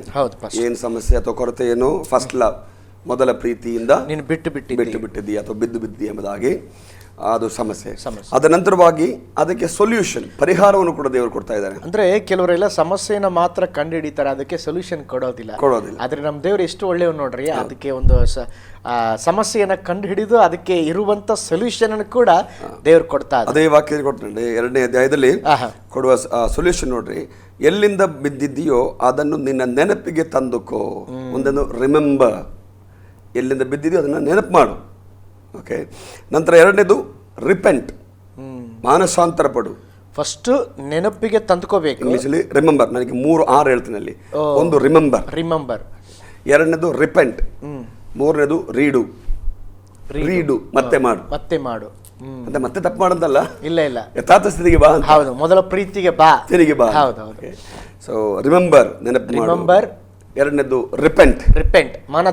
[SPEAKER 2] ಏನು ಸಮಸ್ಯೆ ಅಥವಾ ಕೊರತೆ ಏನು? ಫಸ್ಟ್ ಲವ್, ಮೊದಲ ಪ್ರೀತಿಯಿಂದ ಬಿಟ್ಟು ಬಿಟ್ಟಿದ್ದಿ ಅಥವಾ ಬಿದ್ದು ಬಿದ್ದಿ ಎಂಬುದಾಗಿ ಅದು ಸಮಸ್ಯೆ. ಅದ ನಂತರವಾಗಿ ಅದಕ್ಕೆ ಸೊಲ್ಯೂಷನ್, ಪರಿಹಾರವನ್ನು ಕೂಡ ದೇವರು ಕೊಡ್ತಾ ಇದ್ದಾರೆ.
[SPEAKER 1] ಅಂದ್ರೆ ಕೆಲವರೆಲ್ಲ ಸಮಸ್ಯೆನ ಮಾತ್ರ ಕಂಡು ಹಿಡಿತಾರೆ, ಅದಕ್ಕೆ ಸೊಲ್ಯೂಷನ್ ಕೊಡೋದಿಲ್ಲ. ಆದ್ರೆ ನಮ್ಮ ದೇವರು ಎಷ್ಟು ಒಳ್ಳೆಯವ್ ನೋಡ್ರಿ, ಅದಕ್ಕೆ ಒಂದು ಸಮಸ್ಯೆಯನ್ನ ಕಂಡು ಹಿಡಿದು ಅದಕ್ಕೆ ಇರುವಂತ ಸೊಲ್ಯೂಷನ್ ಅನ್ನು ಕೂಡ ದೇವರು ಕೊಡ್ತಾ ಇದ್ದಾರೆ.
[SPEAKER 2] ಅದೇ ವಾಕ್ಯ ಕೊಡ್ತಾರೆ 2ನೇ ಅಧ್ಯಾಯದಲ್ಲಿ ಕೊಡುವ ಸೊಲ್ಯೂಷನ್ ನೋಡ್ರಿ. ಎಲ್ಲಿಂದ ಬಿದ್ದಿದ್ದೀಯೋ ಅದನ್ನು ನಿನ್ನ ನೆನಪಿಗೆ ತಂದುಕೋ. ಒಂದನ್ನು ರಿಮೆಂಬರ್, ಎಲ್ಲಿಂದ ಬಿದ್ದಿದೆಯೋ ಅದನ್ನ ನೆನಪು ಮಾಡು. ಓಕೆ. ನಂತರ 2ನೇದು ರಿಪೆಂಟ್, ಮಾನಸಾಂತರ ಪಡು.
[SPEAKER 1] ಫಸ್ಟ್ ನೆನಪಿಗೆ ತಂದುಕೋಬೇಕು.
[SPEAKER 2] ಇಂಗ್ಲಿಷಲ್ಲಿ ರಿಮೆಂಬರ್, ನನಗೆ 3-6 ಹೇಳ್ತೀನಿ ಅಲ್ಲಿ. ಒಂದು ರಿಮೆಂಬರ್, 2ನೇದು ರಿಪೆಂಟ್, 3ನೇದು ರೀಡು ಮತ್ತೆ ಮಾಡು. ಮತ್ತೆ ತಪ್ಪು ಮಾಡೋದಲ್ಲ, ಇಲ್ಲ ಯಥಾರ್ಥ ಸ್ಥಿತಿಗೆ ಬಾ.
[SPEAKER 1] ಹೌದು, ಮೊದಲ ಪ್ರೀತಿಗೆ ಬಾ,
[SPEAKER 2] ತಿರುಗಿ ಬಾ. ಸೊ ರಿಮೆಂಬರ್, ನೆನಪು, 2ನೇದು ರಿಪೆಂಟ್,
[SPEAKER 1] ಮನ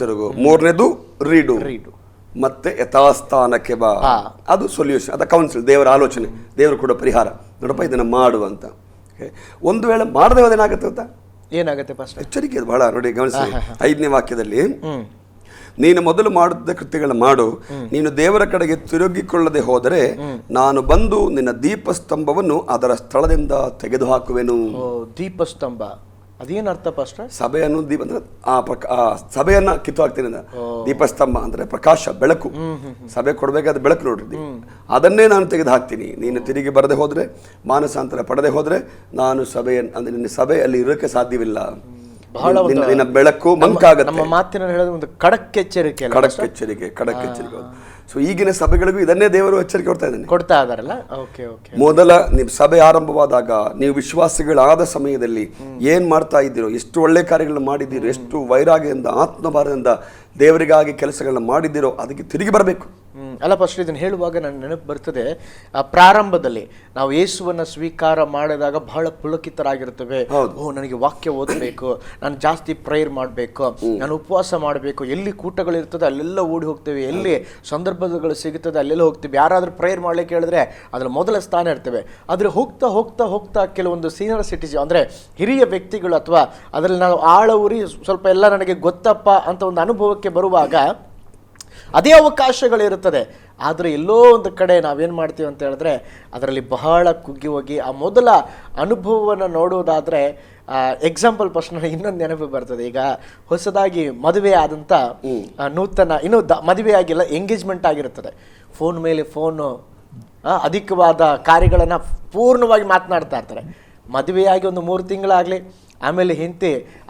[SPEAKER 1] ತಿರುಗು,
[SPEAKER 2] 3ನೇದು ರೀಡು, ಮತ್ತೆ ಯಥಾಸ್ಥಾನಕ್ಕೆ ಬಾ. ಅದು ಸೊಲ್ಯೂಷನ್, ಅದು ಕೌನ್ಸಿಲ್, ದೇವರ ಆಲೋಚನೆ, ದೇವರು ಕೂಡ ಪರಿಹಾರ. ನೋಡಪ್ಪ ಇದನ್ನ ಮಾಡು ಅಂತ. ಒಂದು ವೇಳೆ ಮಾಡದೆ ಹೋದೇನಾಗುತ್ತೆ ಅಂತ,
[SPEAKER 1] ಏನಾಗುತ್ತೆ ಪಾಸ್ಟರ್?
[SPEAKER 2] ಎಚ್ಚರಿಕೆ ಬಹಳ ನೋಡಿ, ಗಮನಿಸಿ. 5ನೇ ವಾಕ್ಯದಲ್ಲಿ, ನೀನು ಮೊದಲು ಮಾಡುತ್ತಿದ್ದ ಕೃತ್ಯಗಳನ್ನು ಮಾಡು, ನೀನು ದೇವರ ಕಡೆಗೆ ತಿರುಗಿಕೊಳ್ಳದೆ ಹೋದರೆ ನಾನು ಬಂದು ನಿನ್ನ ದೀಪಸ್ತಂಭವನ್ನು ಅದರ ಸ್ಥಳದಿಂದ ತೆಗೆದುಹಾಕುವೆನು.
[SPEAKER 1] ದೀಪಸ್ತಂಭ ಅದೇನು ಅರ್ಥ ಪಾಸ್ಟರ್?
[SPEAKER 2] ಸಭೆಯನ್ನು ದೀಪ ಅಂದ್ರೆ ಆ ಸಭೆಯನ್ನ ಕಿತ್ತು ಹಾಕ್ತೀನಿ. ದೀಪಸ್ತಂಭ ಅಂದ್ರೆ ಪ್ರಕಾಶ, ಬೆಳಕು. ಸಭೆ ಕೊಡ್ಬೇಕಾದ ಬೆಳಕು ನೋಡ್ರಿ, ಅದನ್ನೇ ನಾನು ತೆಗೆದು ಹಾಕ್ತೀನಿ. ನೀನು ತಿರುಗಿ ಬರದೆ ಹೋದ್ರೆ, ಮಾನಸಾಂತರ ಪಡೆದೆ ಹೋದ್ರೆ ನಾನು ಅಂದ್ರೆ ನಿನ್ನ ಸಭೆಯಲ್ಲಿ ಇರೋಕೆ ಸಾಧ್ಯವಿಲ್ಲ. ನಿನ್ನ ಬೆಳಕು ಮಂಕಾಗುತ್ತೆ.
[SPEAKER 1] ನಮ್ಮ ಮಾತಿನ ಹೇಳೋದು ಒಂದು ಖಡಕ್ ಎಚ್ಚರಿಕೆ.
[SPEAKER 2] ಸೊ ಈಗಿನ ಸಭೆಗಳಿಗೂ ಇದನ್ನೇ ದೇವರು ಎಚ್ಚರಿಕೆ
[SPEAKER 1] ಕೊಡ್ತಾ ಇದಾರಲ್ಲ.
[SPEAKER 2] ಮೊದಲ ನೀವು ಸಭೆ ಆರಂಭವಾದಾಗ ನೀವು ವಿಶ್ವಾಸಿಗಳಾದ ಸಮಯದಲ್ಲಿ ಏನ್ ಮಾಡ್ತಾ ಇದ್ದೀರೋ, ಎಷ್ಟು ಒಳ್ಳೆ ಕಾರ್ಯಗಳನ್ನ ಮಾಡಿದ್ದೀರೋ, ಎಷ್ಟು ವೈರಾಗ್ಯದಿಂದ ಆತ್ಮಭಾರದಿಂದ ದೇವರಿಗಾಗಿ ಕೆಲಸಗಳನ್ನ ಮಾಡಿದ್ದೀರೋ ಅದಕ್ಕೆ ತಿರುಗಿ ಬರಬೇಕು.
[SPEAKER 1] ಅಲ್ಲ ಫಸ್ಟ್ ಇದನ್ನು ಹೇಳುವಾಗ ನನ್ನ ನೆನಪು ಬರ್ತದೆ, ಪ್ರಾರಂಭದಲ್ಲಿ ನಾವು ಯೇಸುವನ್ನು ಸ್ವೀಕಾರ ಮಾಡಿದಾಗ ಬಹಳ ಪುಳಕಿತರಾಗಿರ್ತೇವೆ. ನನಗೆ ವಾಕ್ಯ ಓದಬೇಕು, ನಾನು ಜಾಸ್ತಿ ಪ್ರೇಯರ್ ಮಾಡಬೇಕು, ನಾನು ಉಪವಾಸ ಮಾಡಬೇಕು, ಎಲ್ಲಿ ಕೂಟಗಳಿರ್ತದೆ ಅಲ್ಲೆಲ್ಲ ಓಡಿ ಹೋಗ್ತೇವೆ, ಎಲ್ಲಿ ಸಂದರ್ಭಗಳು ಸಿಗುತ್ತದೆ ಅಲ್ಲೆಲ್ಲ ಹೋಗ್ತೀವಿ. ಯಾರಾದರೂ ಪ್ರೇಯರ್ ಮಾಡ್ಲಿಕ್ಕೆ ಹೇಳಿದ್ರೆ ಅದ್ರ ಮೊದಲ ಸ್ಥಾನ ಇರ್ತೇವೆ. ಆದರೆ ಹೋಗ್ತಾ ಹೋಗ್ತಾ ಹೋಗ್ತಾ ಕೆಲವೊಂದು ಸೀನಿಯರ್ ಸಿಟಿಜನ್ ಅಂದರೆ ಹಿರಿಯ ವ್ಯಕ್ತಿಗಳು ಅಥವಾ ಅದರಲ್ಲಿ ನಾವು ಆಳ ಊರಿ ಸ್ವಲ್ಪ ಎಲ್ಲ ನನಗೆ ಗೊತ್ತಪ್ಪ ಅಂತ ಒಂದು ಅನುಭವಕ್ಕೆ ಬರುವಾಗ ಅದೇ ಅವಕಾಶಗಳಿರುತ್ತದೆ. ಆದರೆ ಎಲ್ಲೋ ಒಂದು ಕಡೆ ನಾವೇನು ಮಾಡ್ತೀವಿ ಅಂತ ಹೇಳಿದ್ರೆ ಅದರಲ್ಲಿ ಬಹಳ ಕುಗ್ಗಿ ಹೋಗಿ ಆ ಮೊದಲ ಅನುಭವವನ್ನು ನೋಡುವುದಾದರೆ, ಎಕ್ಸಾಂಪಲ್ ಫಸ್ಟ್ ನನಗೆ ಇನ್ನೊಂದು ನೆನಪು ಬರ್ತದೆ. ಈಗ ಹೊಸದಾಗಿ ಮದುವೆ ಆದಂಥ ನೂತನ ಇನ್ನೂ ಮದುವೆ ಆಗಿಲ್ಲ, ಎಂಗೇಜ್ಮೆಂಟ್ ಆಗಿರುತ್ತದೆ. ಫೋನ್ ಮೇಲೆ ಫೋನು, ಅಧಿಕವಾದ ಕಾರ್ಯಗಳನ್ನು ಪೂರ್ಣವಾಗಿ ಮಾತನಾಡ್ತಾ ಇರ್ತಾರೆ. ಮದುವೆಯಾಗಿ ಒಂದು 3 ತಿಂಗಳಾಗಲಿ, ಆಮೇಲೆ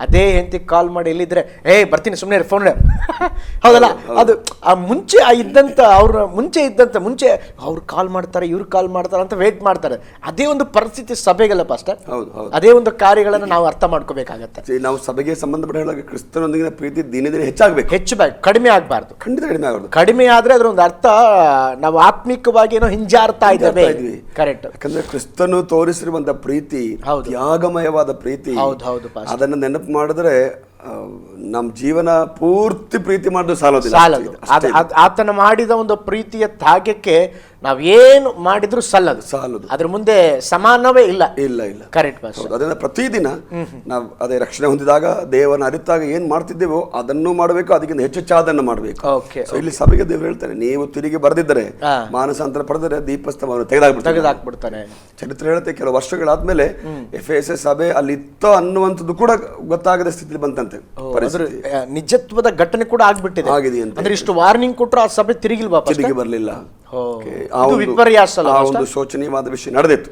[SPEAKER 1] ಅದೇ ಹೆಂಡತಿ ಕಾಲ್ ಮಾಡಿ ಎಲ್ಲಿದ್ರೆ ಬರ್ತೀನಿ ಸುಮ್ಮನೆ ಫೋನ್ ಹೌದಲ್ಲ. ಅದು ಆ ಮುಂಚೆ ಇದ್ದಂಥ ಮುಂಚೆ ಅವ್ರು ಕಾಲ್ ಮಾಡ್ತಾರೆ, ಇವ್ರು ಕಾಲ್ ಮಾಡ್ತಾರೆ ಅಂತ ವೇಟ್ ಮಾಡ್ತಾರೆ. ಅದೇ ಒಂದು ಪರಿಸ್ಥಿತಿ ಸಭೆಗಲ್ಲ ಪಾಸ್ಟರ್. ಅದೇ ಒಂದು ಕಾರ್ಯಗಳನ್ನು ನಾವು ಅರ್ಥ ಮಾಡ್ಕೋಬೇಕಾಗತ್ತೆ.
[SPEAKER 2] ನಾವು ಸಭೆಗೆ ಸಂಬಂಧಪಟ್ಟ ಕ್ರಿಸ್ತನೊಂದಿಗಿನ ಪ್ರೀತಿ ದಿನ ದಿನ ಹೆಚ್ಚಾಗಬೇಕು,
[SPEAKER 1] ಕಡಿಮೆ ಆಗಬಾರ್ದು.
[SPEAKER 2] ಖಂಡಿತ ಕಡಿಮೆ ಆಗಬಾರ್ದು.
[SPEAKER 1] ಕಡಿಮೆ ಆದ್ರೆ ಅದರ ಒಂದು ಅರ್ಥ ನಾವು ಆತ್ಮಿಕವಾಗಿ ಏನೋ ಹಿಂಜಾರ್ತಾ ಇದ್ದೇವೆ. ಕರೆಕ್ಟ್.
[SPEAKER 2] ಯಾಕಂದ್ರೆ ಕ್ರಿಸ್ತನು ತೋರಿಸಿರುವಂತ ಪ್ರೀತಿ ತ್ಯಾಗಮಯವಾದ ಪ್ರೀತಿ. ಅದನ್ನ ನೆನಪು ಮಾಡಿದ್ರೆ ನಮ್ಮ ಜೀವನ ಪೂರ್ತಿ ಪ್ರೀತಿ ಮಾಡೋದು ಸಾಲೋದಿಲ್ಲ.
[SPEAKER 1] ಸಾಲದು. ಆತನ ಮಾಡಿದ ಒಂದು ಪ್ರೀತಿಯ ತ್ಯಾಗಕ್ಕೆ ನಾವೇನು ಮಾಡಿದ್ರು ಸಾಲದು. ಅದ್ರ ಮುಂದೆ ಸಮಾನವೇ ಇಲ್ಲ. ಕರೆಕ್ಟ್.
[SPEAKER 2] ಅದನ್ನ ಪ್ರತಿದಿನ ನಾವು ಅದೇ ರಕ್ಷಣೆ ಹೊಂದಿದಾಗ ದೇವನ ಅರಿತಾಗ ಏನ್ ಮಾಡ್ತಿದ್ದೇವೋ ಅದನ್ನು ಮಾಡಬೇಕು, ಅದಕ್ಕಿಂತ ಹೆಚ್ಚೆಚ್ಚಾದನ್ನು ಮಾಡಬೇಕು. ಇಲ್ಲಿ ಸಭೆಗೆ ದೇವರು ಹೇಳ್ತಾನೆ, ನೀವು ತಿರುಗಿ ಬರೆದಿದ್ದರೆ, ಮಾನಸಾಂತರ ಪಡೆದರೆ ದೀಪಸ್ತಂಭವನ್ನು ತೆಗೆದಾಕ್ಬಿಡ್ತಾನೆ. ಚರಿತ್ರೆ ಹೇಳುತ್ತೆ, ಕೆಲವು ವರ್ಷಗಳಾದ್ಮೇಲೆ ಎಫೆಸಸ್ ಸಭೆ ಅಲ್ಲಿ ಇತ್ತು ಅನ್ನುವಂಥದ್ದು ಕೂಡ ಗೊತ್ತಾಗದ ಸ್ಥಿತಿಲಿ ಬಂತಂತೆ.
[SPEAKER 1] ನಿಜತ್ವದ ಘಟನೆ ಕೂಡ ಆಗ್ಬಿಟ್ಟಿದೆ.
[SPEAKER 2] ಆಗಿದೆ ಅಂತ.
[SPEAKER 1] ಅಂದ್ರೆ ಇಷ್ಟು ವಾರ್ನಿಂಗ್ ಕೊಟ್ಟರು ಆ ಸಭೆ ತಿರುಗಿ
[SPEAKER 2] ಬರಲಿಲ್ಲ.
[SPEAKER 1] ಒಂದು
[SPEAKER 2] ಶೋಚನೀಯವಾದ ವಿಷಯ ನಡೆದಿತ್ತು.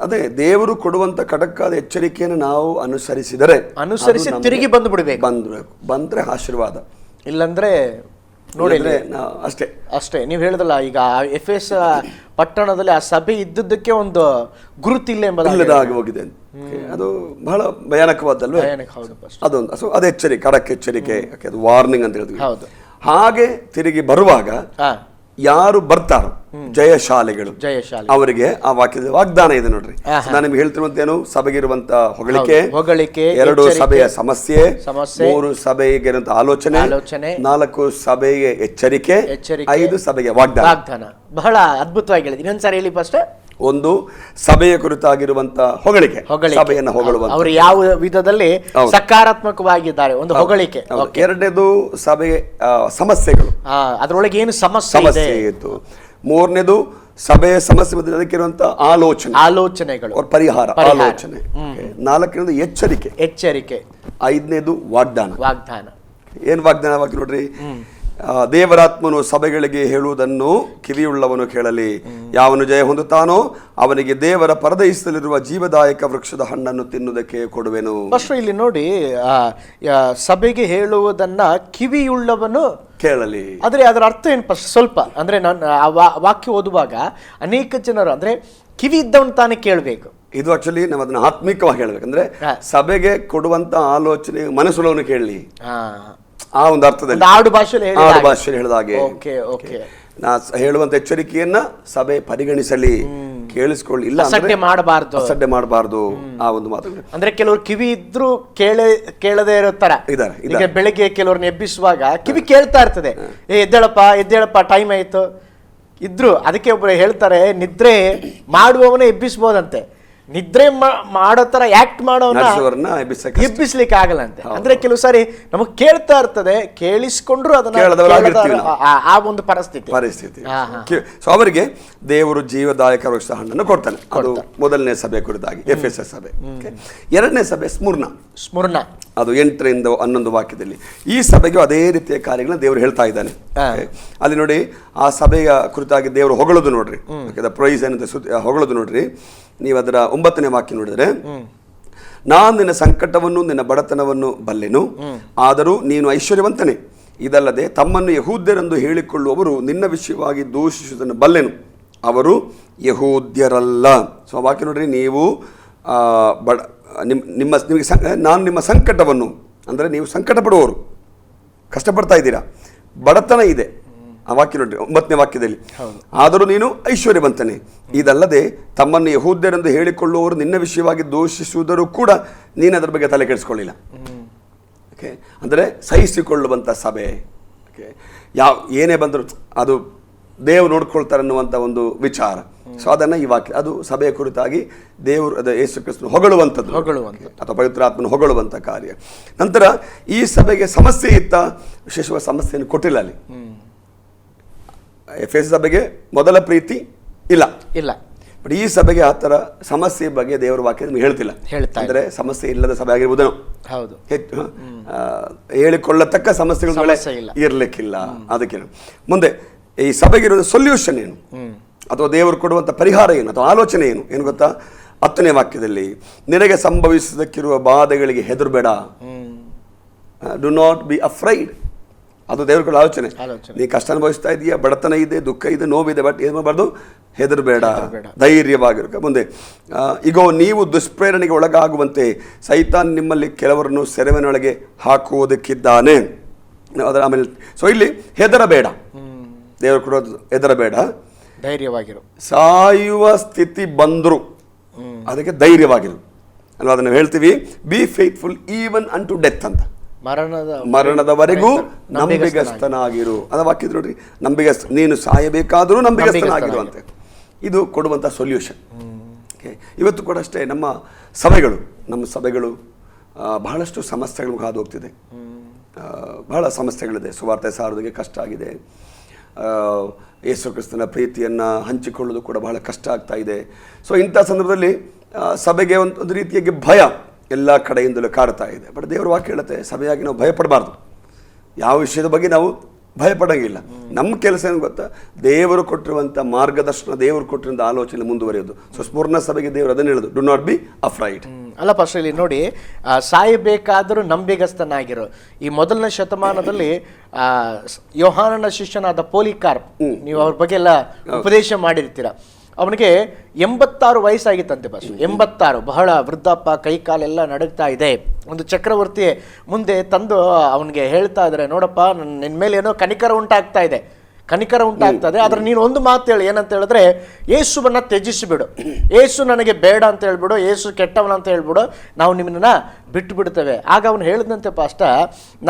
[SPEAKER 2] ಅದೇ ದೇವರು ಕೊಡುವಂತ ಖಡಕ್ಕಾದ ಎಚ್ಚರಿಕೆಯನ್ನು ನಾವು ಅನುಸರಿಸಿ
[SPEAKER 1] ತಿರುಗಿ
[SPEAKER 2] ಬಂದ್ರೆ ಆಶೀರ್ವಾದ,
[SPEAKER 1] ಇಲ್ಲಂದ್ರೆ ನೋಡಿ
[SPEAKER 2] ಅಷ್ಟೇ.
[SPEAKER 1] ನೀವು ಹೇಳಿದಲ್ಲ, ಈಗ ಎಫೆಸ ಪಟ್ಟಣದಲ್ಲಿ ಆ ಸಭೆ ಇದ್ದದ್ದಕ್ಕೆ ಒಂದು ಗುರುತಿಲ್ಲ
[SPEAKER 2] ಎಂಬುದಾಗಿ ಹೋಗಿದೆ. ಅದು ಬಹಳ ಭಯಾನಕವಾದಲ್ವೇ? ಅದೊಂದು ಅದು ಎಚ್ಚರಿಕೆ, ಖಡಕ್ ಎಚ್ಚರಿಕೆ, ಅದು ವಾರ್ನಿಂಗ್ ಅಂತ ಹೇಳಿದ್ವಿ. ಹಾಗೆ ತಿರುಗಿ ಬರುವಾಗ ಯಾರು ಬರ್ತಾರೋ ಜಯಶಾಲಿಗಳು, ಅವರಿಗೆ ಆ ವಾಕ್ಯದ ವಾಗ್ದಾನ ಇದೆ ನೋಡ್ರಿ. ನಾನು ನಿಮ್ಗೆ ಹೇಳ್ತಿರುವಂತೇನು, ಸಭೆಗಿರುವಂತ ಹೊಗಳಿಕೆ, 2 ಸಭೆಯ ಸಮಸ್ಯೆ, 3 ಸಭೆಗೆ ಇರುವಂತ ಆಲೋಚನೆ, 4 ಸಭೆಗೆ ಎಚ್ಚರಿಕೆ, 5 ಸಭೆಗೆ ವಾಗ್ದಾನ.
[SPEAKER 1] ಬಹಳ ಅದ್ಭುತವಾಗಿ ಹೇಳಿದ್ರಿ. ಇನ್ನೊಂದ್ಸಾರಿ ಹೇಳಿ ಫಸ್ಟ್.
[SPEAKER 2] 1 ಸಭೆಯ ಕುರಿತಾಗಿರುವಂತ ಹೊಗಳಿಕೆ, ಸಭೆಯನ್ನು ಹೊಗಳುವಂತ,
[SPEAKER 1] ಅವರು ಯಾವ ವಿಧದಲ್ಲಿ ಸಕಾರಾತ್ಮಕವಾಗಿದ್ದಾರೆ, ಒಂದು ಹೊಗಳಿಕೆ.
[SPEAKER 2] 2ನೇದು ಸಭೆಯ ಸಮಸ್ಯೆಗಳು,
[SPEAKER 1] ಅದರೊಳಗೆ ಏನು ಸಮಸ್ಯೆ
[SPEAKER 2] ಇತ್ತು. 3ನೇದು ಸಭೆಯ ಸಮಸ್ಯೆ ಬಗ್ಗೆ ಅದಕ್ಕಿರುವಂತ
[SPEAKER 1] ಆಲೋಚನೆಗಳು,
[SPEAKER 2] ಪರಿಹಾರ ಆಲೋಚನೆ. 4ನೇದು ಎಚ್ಚರಿಕೆ. 5ನೇದು ವಾಗ್ದಾನ. ಏನ್ ವಾಗ್ದಾನವಾಗಿ ನೋಡ್ರಿ, ದೇವರಾತ್ಮನು ಸಭೆಗಳಿಗೆ ಹೇಳುವುದನ್ನು ಕಿವಿಯುಳ್ಳವನು ಕೇಳಲಿ, ಯಾವನು ಜಯ ಹೊಂದುತ್ತಾನೋ ಅವನಿಗೆ ದೇವರ ಪರದೈಸಲಿರುವ ಜೀವದಾಯಕ ವೃಕ್ಷದ ಹಣ್ಣನ್ನು ತಿನ್ನುವುದಕ್ಕೆ ಕೊಡುವೆನು.
[SPEAKER 1] ಇಲ್ಲಿ ನೋಡಿ, ಸಭೆಗೆ ಹೇಳುವುದನ್ನ ಕಿವಿಯುಳ್ಳವನು
[SPEAKER 2] ಕೇಳಲಿ.
[SPEAKER 1] ಆದ್ರೆ ಅದರ ಅರ್ಥ ಏನು ಸ್ವಲ್ಪ ಅಂದ್ರೆ, ನಾನು ವಾಕ್ಯ ಓದುವಾಗ ಅನೇಕ ಜನರು ಅಂದ್ರೆ ಕಿವಿ ಇದ್ದವನು ತಾನೇ ಕೇಳಬೇಕು.
[SPEAKER 2] ಇದು ಆಕ್ಚುಲಿ ನಾವು ಅದನ್ನ ಆತ್ಮಿಕವಾಗಿ ಹೇಳ್ಬೇಕಂದ್ರೆ, ಸಭೆಗೆ ಕೊಡುವಂತ ಆಲೋಚನೆ ಮನಸ್ಸುಳ್ಳವನು ಕೇಳಲಿ, ಆ ಒಂದು ಅರ್ಥದಲ್ಲಿ
[SPEAKER 1] ಆಡು ಭಾಷೆಯಲ್ಲಿ
[SPEAKER 2] ಹೇಳಿದಾಗೆ ನಾ ಹೇಳುವಂತ ಎಚ್ಚರಿಕೆಯನ್ನ ಸಭೆ ಪರಿಗಣಿಸಲಿ, ಕೇಳಿಸ್ಕೊಳ್ಳಿ, ಇಲ್ಲ ಅಸಡ್ಡೆ ಮಾಡಬಾರ್ದು. ಆ ಒಂದು ಮಾತು
[SPEAKER 1] ಅಂದ್ರೆ ಕೆಲವರು ಕಿವಿ ಇದ್ರು ಕೇಳದೇ ಇರೋ ತರ ಇದ್ದಾರೆ. ಬೆಳಿಗ್ಗೆ ಕೆಲವ್ರನ್ನ ಎಬ್ಬಿಸುವಾಗ ಕಿವಿ ಕೇಳ್ತಾ ಇರ್ತದೆ, ಎದ್ದೇಳಪ್ಪ ಟೈಮ್ ಆಯ್ತು ಇದ್ರು. ಅದಕ್ಕೆ ಒಬ್ರು ಹೇಳ್ತಾರೆ, ನಿದ್ರೆ ಮಾಡುವವನೇ ಎಬ್ಬಿಸ್ಬೋದಂತೆ, ನಿದ್ರೆ ಮಾಡೋ ತರ ಆಕ್ಟ್ ಮಾಡೋನ್ನ ಎಬ್ಬಿಸ್ಲಿಕ್ಕೆ ಆಗಲ್ಲ ಅಂತೆ. ಅಂದ್ರೆ ಕೆಲವು ಸಾರಿ ನಮಗ್ ಕೇಳ್ತಾ ಇರ್ತದೆ, ಕೇಳಿಸ್ಕೊಂಡ್ರು ಅದನ್ನ ಆ ಒಂದು ಪರಿಸ್ಥಿತಿ.
[SPEAKER 2] ಸೊ ಅವರಿಗೆ ದೇವರು ಜೀವದಾಯಕ ವೃಕ್ಷ ಹಣ್ಣನ್ನು ಕೊಡ್ತಾನೆ. ಅದು 1ನೇ ಸಭೆ ಕುರಿತಾಗಿ ಎಫೆಸಸ್ ಸಭೆ. 2ನೇ ಸಭೆ ಸ್ಮುರ್ನ, ಅದು 8ರಿಂದ 11 ವಾಕ್ಯದಲ್ಲಿ ಈ ಸಭೆಗೂ ಅದೇ ರೀತಿಯ ಕಾರ್ಯಗಳನ್ನ ದೇವರು ಹೇಳ್ತಾ ಇದ್ದಾನೆ. ಅಲ್ಲಿ ನೋಡಿ, ಆ ಸಭೆಯ ಕುರಿತಾಗಿ ದೇವರು ಹೊಗಳೋದು ನೋಡ್ರಿ, ಪ್ರೈಸ್ ಏನಂತ ಹೊಗಳೋದು ನೋಡ್ರಿ. ನೀವು ಅದರ 9ನೇ ವಾಕ್ಯ ನೋಡಿದ್ರೆ, ನಾನು ನಿನ್ನ ಸಂಕಟವನ್ನು ನಿನ್ನ ಬಡತನವನ್ನು ಬಲ್ಲೆನು, ಆದರೂ ನೀನು ಐಶ್ವರ್ಯವಂತನೇ. ಇದಲ್ಲದೆ ತಮ್ಮನ್ನು ಯಹೂದ್ಯರೆಂದು ಹೇಳಿಕೊಳ್ಳುವವರು ನಿನ್ನ ವಿಷಯವಾಗಿ ದೂಷಿಸುವುದನ್ನು ಬಲ್ಲೆನು, ಅವರು ಯಹೂದ್ಯರಲ್ಲ. ಸೊ ಆ ವಾಕ್ಯ ನೋಡ್ರಿ, ನೀವು ನಾನು ನಿಮ್ಮ ಸಂಕಟವನ್ನು, ಅಂದರೆ ನೀವು ಸಂಕಟ ಪಡುವವರು, ಕಷ್ಟಪಡ್ತಾ ಇದ್ದೀರಾ, ಬಡತನ ಇದೆ. ಆ ವಾಕ್ಯ ನೋಡ್ರಿ 9ನೇ ವಾಕ್ಯದಲ್ಲಿ, ಆದರೂ ನೀನು ಐಶ್ವರ್ಯವಂತನೇ. ಇದಲ್ಲದೆ ತಮ್ಮನ್ನು ಯಹೂದ್ಯರೆಂದು ಹೇಳಿಕೊಳ್ಳುವವರು ನಿನ್ನ ವಿಷಯವಾಗಿ ದೂಷಿಸುವುದರೂ ಕೂಡ ನೀನು ಅದರ ಬಗ್ಗೆ ತಲೆ ಕೆಡಿಸ್ಕೊಳ್ಳಿಲ್ಲ. ಓಕೆ, ಅಂದರೆ ಸಹಿಸಿಕೊಳ್ಳುವಂಥ ಸಭೆ. ಓಕೆ, ಏನೇ ಬಂದರೂ ಅದು ದೇವರು ನೋಡ್ಕೊಳ್ತಾರೆ ಅನ್ನುವಂಥ ಒಂದು ವಿಚಾರ. ಸೊ ಅದನ್ನು ಈ ವಾಕ್ಯ, ಅದು ಸಭೆಯ ಕುರಿತಾಗಿ ದೇವರು, ಅದು ಯೇಸು ಕ್ರಿಸ್ತನು ಹೊಗಳುವಂಥದ್ದು ಅಥವಾ ಪವಿತ್ರಾತ್ಮನ ಹೊಗಳುವಂಥ ಕಾರ್ಯ. ನಂತರ ಈ ಸಭೆಗೆ ಸಮಸ್ಯೆ ಇತ್ತ, ವಿಶೇಷವಾದ ಸಮಸ್ಯೆಯನ್ನು ಕೊಟ್ಟಿಲ್ಲ ಅಲ್ಲಿ. ಎಫೆಸ ಸಭೆಗೆ ಮೊದಲ ಪ್ರೀತಿ ಇಲ್ಲ, ಬಟ್ ಈ ಸಭೆಗೆ ಆ ಥರ ಸಮಸ್ಯೆ ಬಗ್ಗೆ ದೇವರ ವಾಕ್ಯ ನಿಮ್ಗೆ ಹೇಳ್ತಿಲ್ಲ. ಅಂದರೆ ಸಮಸ್ಯೆ ಇಲ್ಲದ ಸಭೆ ಆಗಿರ್ಬೋದೇನೋ, ಹೆಚ್ಚು ಹೇಳಿಕೊಳ್ಳತಕ್ಕ ಸಮಸ್ಯೆಗಳು ಇರ್ಲಿಕ್ಕಿಲ್ಲ. ಅದಕ್ಕೇನು ಮುಂದೆ ಈ ಸಭೆಗಿರೋ ಸೊಲ್ಯೂಷನ್ ಏನು, ಅಥವಾ ದೇವರು ಕೊಡುವಂಥ ಪರಿಹಾರ ಏನು, ಅಥವಾ ಆಲೋಚನೆ ಏನು ಗೊತ್ತಾ? 10ನೇ ವಾಕ್ಯದಲ್ಲಿ, ನಿನಗೆ ಸಂಭವಿಸದಕ್ಕಿರುವ ಬಾಧೆಗಳಿಗೆ ಹೆದರಬೇಡ, ಡು ನಾಟ್ ಬಿ ಅಫ್ರೈಡ್. ಅದು ದೇವ್ರ ಆಲೋಚನೆ. ನೀ ಕಷ್ಟ ಅನುಭವಿಸ್ತಾ ಇದೆಯಾ, ಬಡತನ ಇದೆ, ದುಃಖ ಇದೆ, ನೋವಿದೆ, ಬಟ್ ಏನು ಮಾಡಬಾರ್ದು, ಹೆದರಬೇಡ, ಧೈರ್ಯವಾಗಿರು. ಮುಂದೆ, ಈಗ ನೀವು ದುಷ್ಪ್ರೇರಣೆಗೆ ಒಳಗಾಗುವಂತೆ ಸೈತಾನ್ ನಿಮ್ಮಲ್ಲಿ ಕೆಲವರನ್ನು ಸೆರೆಮನೆಯೊಳಗೆ ಹಾಕುವುದಕ್ಕಿದ್ದಾನೆ. ಅದರ ಆಮೇಲೆ ಸೊ ಇಲ್ಲಿ ಹೆದರಬೇಡ, ದೇವರು ಕೊಡೋದು ಹೆದರಬೇಡ,
[SPEAKER 1] ಧೈರ್ಯವಾಗಿರು.
[SPEAKER 2] ಸಾಯುವ ಸ್ಥಿತಿ ಬಂದ್ರು ಅದಕ್ಕೆ ಧೈರ್ಯವಾಗಿರು. ಅಲ್ವಾ, ಅದನ್ನು ಹೇಳ್ತೀವಿ, be faithful even unto death ಅಂತ, ಮರಣದವರೆಗೂ ನಂಬಿಗಸ್ತನಾಗಿರು. ಅದ ವಾಕ್ಯ ನೋಡ್ರಿ, ನೀನು ಸಾಯಬೇಕಾದರೂ ನಂಬಿಗಸ್ತನಾಗಿರು ಅಂತ. ಇದು ಕೊಡುವಂಥ ಸೊಲ್ಯೂಷನ್. ಇವತ್ತು ಕೂಡ ಅಷ್ಟೇ ನಮ್ಮ ಸಭೆಗಳು ಬಹಳಷ್ಟು ಸಮಸ್ಯೆಗಳು ಹಾದು ಹೋಗ್ತಿದೆ. ಬಹಳ ಸಮಸ್ಯೆಗಳಿದೆ. ಸುವಾರ್ತೆ ಸಾರೋದಕ್ಕೆ ಕಷ್ಟ ಆಗಿದೆ. ಯೇಸು ಕ್ರಿಸ್ತನ ಪ್ರೀತಿಯನ್ನು ಹಂಚಿಕೊಳ್ಳೋದು ಕೂಡ ಬಹಳ ಕಷ್ಟ ಆಗ್ತಾ ಇದೆ. ಸೊ ಇಂಥ ಸಂದರ್ಭದಲ್ಲಿ ಸಭೆಗೆ ಒಂದು ರೀತಿಯಾಗಿ ಭಯ ಎಲ್ಲ ಕಡೆಯಿಂದಲೂ ಕಾಡ್ತಾ ಇದೆ. ಬಟ್ ದೇವರ ವಾಕ್ಯ ಹೇಳುತ್ತೆ, ಸಭೆಯಾಗಿ ನಾವು ಭಯಪಡಬಾರ್ದು. ಯಾವ ವಿಷಯದ ಬಗ್ಗೆ ನಾವು ಭಯಪಡೋಂಗಿಲ್ಲ. ನಮ್ಮ ಕೆಲಸ ಏನು ಗೊತ್ತಾ, ದೇವರು ಕೊಟ್ಟಿರುವಂಥ ಮಾರ್ಗದರ್ಶನ, ದೇವರು ಕೊಟ್ಟಿರುವಂಥ ಆಲೋಚನೆ ಮುಂದುವರಿಯೋದು. ಸೊ ಸ್ಪೂರ್ಣ ಸಭೆಗೆ ದೇವರು ಅದನ್ನು ಹೇಳೋದು, ಡು ನಾಟ್ ಬಿ ಅಫ್ರೈಡ್.
[SPEAKER 1] ಅಲ್ಲ ಪಾಸ್ಟರ್, ಇಲ್ಲಿ ನೋಡಿ, ಸಾಯಬೇಕಾದರೂ ನಂಬಿಗಸ್ತನಾಗಿರೋ. ಈ ಮೊದಲನೇ ಶತಮಾನದಲ್ಲಿ ಯೋಹಾನನ ಶಿಷ್ಯನಾದ ಪೋಲಿಕಾರ್ಪ್, ನೀವು ಅವ್ರ ಬಗ್ಗೆ ಎಲ್ಲ ಉಪದೇಶ ಮಾಡಿರ್ತೀರ. ಅವನಿಗೆ 86 ವಯಸ್ಸಾಗಿತ್ತಂತೆ ಬಸ್. 86, ಬಹಳ ವೃದ್ಧಾಪ್ಪ, ಕೈಕಾಲೆಲ್ಲ ನಡುಗ್ತಾ ಇದೆ. ಒಂದು ಚಕ್ರವರ್ತಿ ಮುಂದೆ ತಂದು ಅವನಿಗೆ ಹೇಳ್ತಾ ಇದ್ದಾರೆ, ನೋಡಪ್ಪ, ನಿನ್ನ ಮೇಲೆ ಏನೋ ಕನಿಕರ ಉಂಟಾಗ್ತದೆ, ಆದ್ರೆ ನೀನು ಒಂದು ಮಾತು ಹೇಳಿ, ಏನಂತ ಹೇಳಿದ್ರೆ, ಯೇಸುವನ್ನ ತ್ಯಜಿಸಿಬಿಡು, ಯೇಸು ನನಗೆ ಬೇಡ ಅಂತ ಹೇಳ್ಬಿಡು, ಯೇಸು ಕೆಟ್ಟವನ ಅಂತ ಹೇಳ್ಬಿಡು, ನಾವು ನಿಮ್ಮನ್ನ ಬಿಟ್ಟು ಬಿಡ್ತೇವೆ. ಆಗ ಅವನು ಹೇಳಿದಂತೆ, ಪಾಸ್ಟ,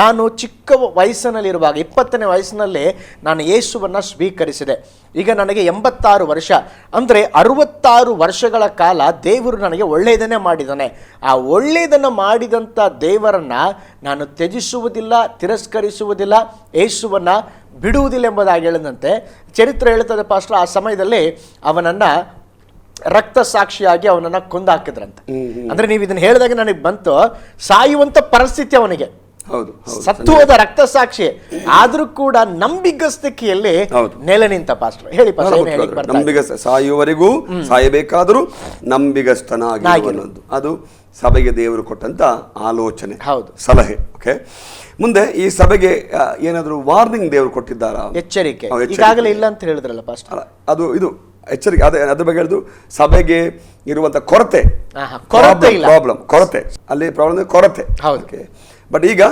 [SPEAKER 1] ನಾನು ಚಿಕ್ಕ ವಯಸ್ಸಿನಲ್ಲಿರುವಾಗ 20ನೇ ವಯಸ್ಸಿನಲ್ಲಿ ನಾನು ಯೇಸುವನ್ನ ಸ್ವೀಕರಿಸಿದೆ. ಈಗ ನನಗೆ 86 ವರ್ಷ, ಅಂದರೆ 66 ವರ್ಷಗಳ ಕಾಲ ದೇವರು ನನಗೆ ಒಳ್ಳೆಯದನ್ನೇ ಮಾಡಿದ್ದಾನೆ. ಆ ಒಳ್ಳೆಯದನ್ನು ಮಾಡಿದಂಥ ದೇವರನ್ನ ನಾನು ತ್ಯಜಿಸುವುದಿಲ್ಲ, ತಿರಸ್ಕರಿಸುವುದಿಲ್ಲ, ಯೇಸುವನ್ನ ಬಿಡುವುದಿಲ್ಲ ಎಂಬುದಾಗಿ ಹೇಳಿದಂತೆ ಚರಿತ್ರೆ ಹೇಳ್ತದೆ ಪಾಸ್ಟರ್. ಆ ಸಮಯದಲ್ಲಿ ಅವನನ್ನ ರಕ್ತ ಸಾಕ್ಷಿಯಾಗಿ ಅವನನ್ನ ಕೊಂದಾಕಿದ್ರಂತೆ. ಅಂದ್ರೆ ನೀವು ಇದನ್ನ ಹೇಳಿದಾಗ ನನಗೆ ಬಂತು, ಸಾಯುವಂತ ಪರಿಸ್ಥಿತಿ ಅವನಿಗೆ, ಸತ್ತು ಹೋದ ರಕ್ತ ಸಾಕ್ಷಿ, ಆದ್ರೂ ಕೂಡ ನಂಬಿಗಸ್ತಿಕೆಯಲ್ಲಿ ನೆಲೆ ನಿಂತ. ಪಾಸ್ಟರ್ ಹೇಳಿ
[SPEAKER 2] ಪಾಸ್ಟರ್. ಸಾಯುವವರೆಗೂ ಸಾಯಬೇಕಾದರೂ ನಂಬಿಗಸ್ತನಾಗಿರುವನ್ನೊಂದು, ಅದು ಸಭೆಗೆ ದೇವರು ಕೊಟ್ಟಂತ ಆಲೋಚನೆ, ಸಲಹೆ. ಓಕೆ, ಮುಂದೆ ಈ ಸಭೆಗೆ ಏನಾದರೂ ವಾರ್ನಿಂಗ್ ದೇವರು ಕೊಟ್ಟಿದ್ದಾರಾ?
[SPEAKER 1] ಎಚ್ಚರಿಕೆ ಈಗಾಗಲೇ ಇಲ್ಲ ಅಂತ ಹೇಳಿದ್ರಲ್ಲ ಪಾಸ್ಟರ್.
[SPEAKER 2] ಅದು ಇದು ಎಚ್ಚರಿಕೆ, ಅದ್ರ ಬಗ್ಗೆ ಹೇಳಿದ್ರು. ಸಭೆಗೆ ಇರುವಂತ ಕೊರತೆ, ಅಲ್ಲಿ ಪ್ರಾಬ್ಲಮ್ ಕೊರತೆ. ಬಟ್ ಈಗ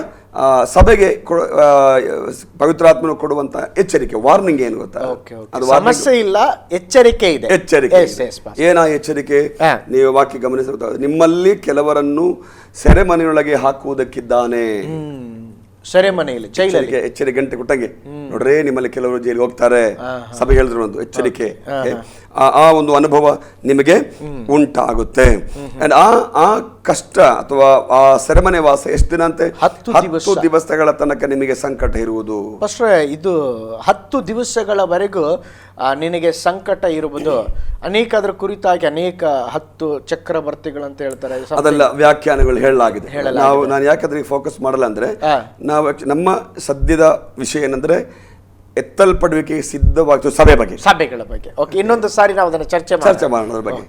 [SPEAKER 2] ಸಭೆಗೆ ಪವಿತ್ರಾತ್ಮನು ಕೊಡುವಂತ ಎಚ್ಚರಿಕೆ, ವಾರ್ನಿಂಗ್ ಏನು ಗೊತ್ತಾ?
[SPEAKER 1] ಅದು ಸಮಸ್ಯೆ ಇಲ್ಲ, ಎಚ್ಚರಿಕೆ ಇದೆ.
[SPEAKER 2] ಎಚ್ಚರಿಕೆ ಏನಾ ಎಚ್ಚರಿಕೆ? ನೀವು ವಾಕ್ಯ ಗಮನಿಸ, ನಿಮ್ಮಲ್ಲಿ ಕೆಲವರನ್ನು ಸೆರೆಮನೆಯೊಳಗೆ ಹಾಕುವುದಕ್ಕಿದ್ದಾನೆ.
[SPEAKER 1] ಸೆರೆಮನೆಯಲ್ಲಿ, ಜೈಲಿಗೆ
[SPEAKER 2] ಎಚ್ಚರಿಕೆ ಗಂಟೆ ಕೊಟ್ಟಂಗೆ ನೋಡ್ರಿ, ನಿಮ್ಮಲ್ಲಿ ಕೆಲವರು ಜೈಲಿಗೆ ಹೋಗ್ತಾರೆ. ಸಭೆ ಹೇಳಿದ್ರು ಒಂದು ಎಚ್ಚರಿಕೆ. ಆ ಒಂದು ಅನುಭವ ನಿಮಗೆ ಉಂಟಾಗುತ್ತೆ. ಅಂಡ್ ಆ ಕಷ್ಟ ಅಥವಾ ಆ ಸೆರೆಮನೆ ವಾಸ ಎಷ್ಟು ದಿನ ಅಂತೆ? 10 ದಿವಸಗಳ ತನಕ ನಿಮಗೆ ಸಂಕಟ ಇರುವುದು.
[SPEAKER 1] ಇದು 10 ದಿವಸಗಳವರೆಗೂ ನಿನಗೆ ಸಂಕಟ ಇರುವುದು. ಅದ್ರ ಕುರಿತಾಗಿ ಅನೇಕ 10 ಚಕ್ರವರ್ತಿಗಳಂತ ಹೇಳ್ತಾರೆ.
[SPEAKER 2] ಅದೆಲ್ಲ ವ್ಯಾಖ್ಯಾನಗಳು ಹೇಳಲಾಗಿದೆ. ನಾನು ಯಾಕಂದ್ರೆ ಫೋಕಸ್ ಮಾಡಲ್ಲ ಅಂದ್ರೆ, ನಾವು ನಮ್ಮ ಸದ್ಯದ ವಿಷಯ ಏನಂದ್ರೆ ಎತ್ತಲ್ಪಡುವಿಕೆ ಸಿದ್ಧವಾಗ್ತದೆ ಸಭೆಗಳ ಬಗ್ಗೆ. ಇನ್ನೊಂದು ಸಾರಿ ನಾವು ಅದನ್ನು ಚರ್ಚೆ ಮಾಡೋದ್ರ ಬಗ್ಗೆ,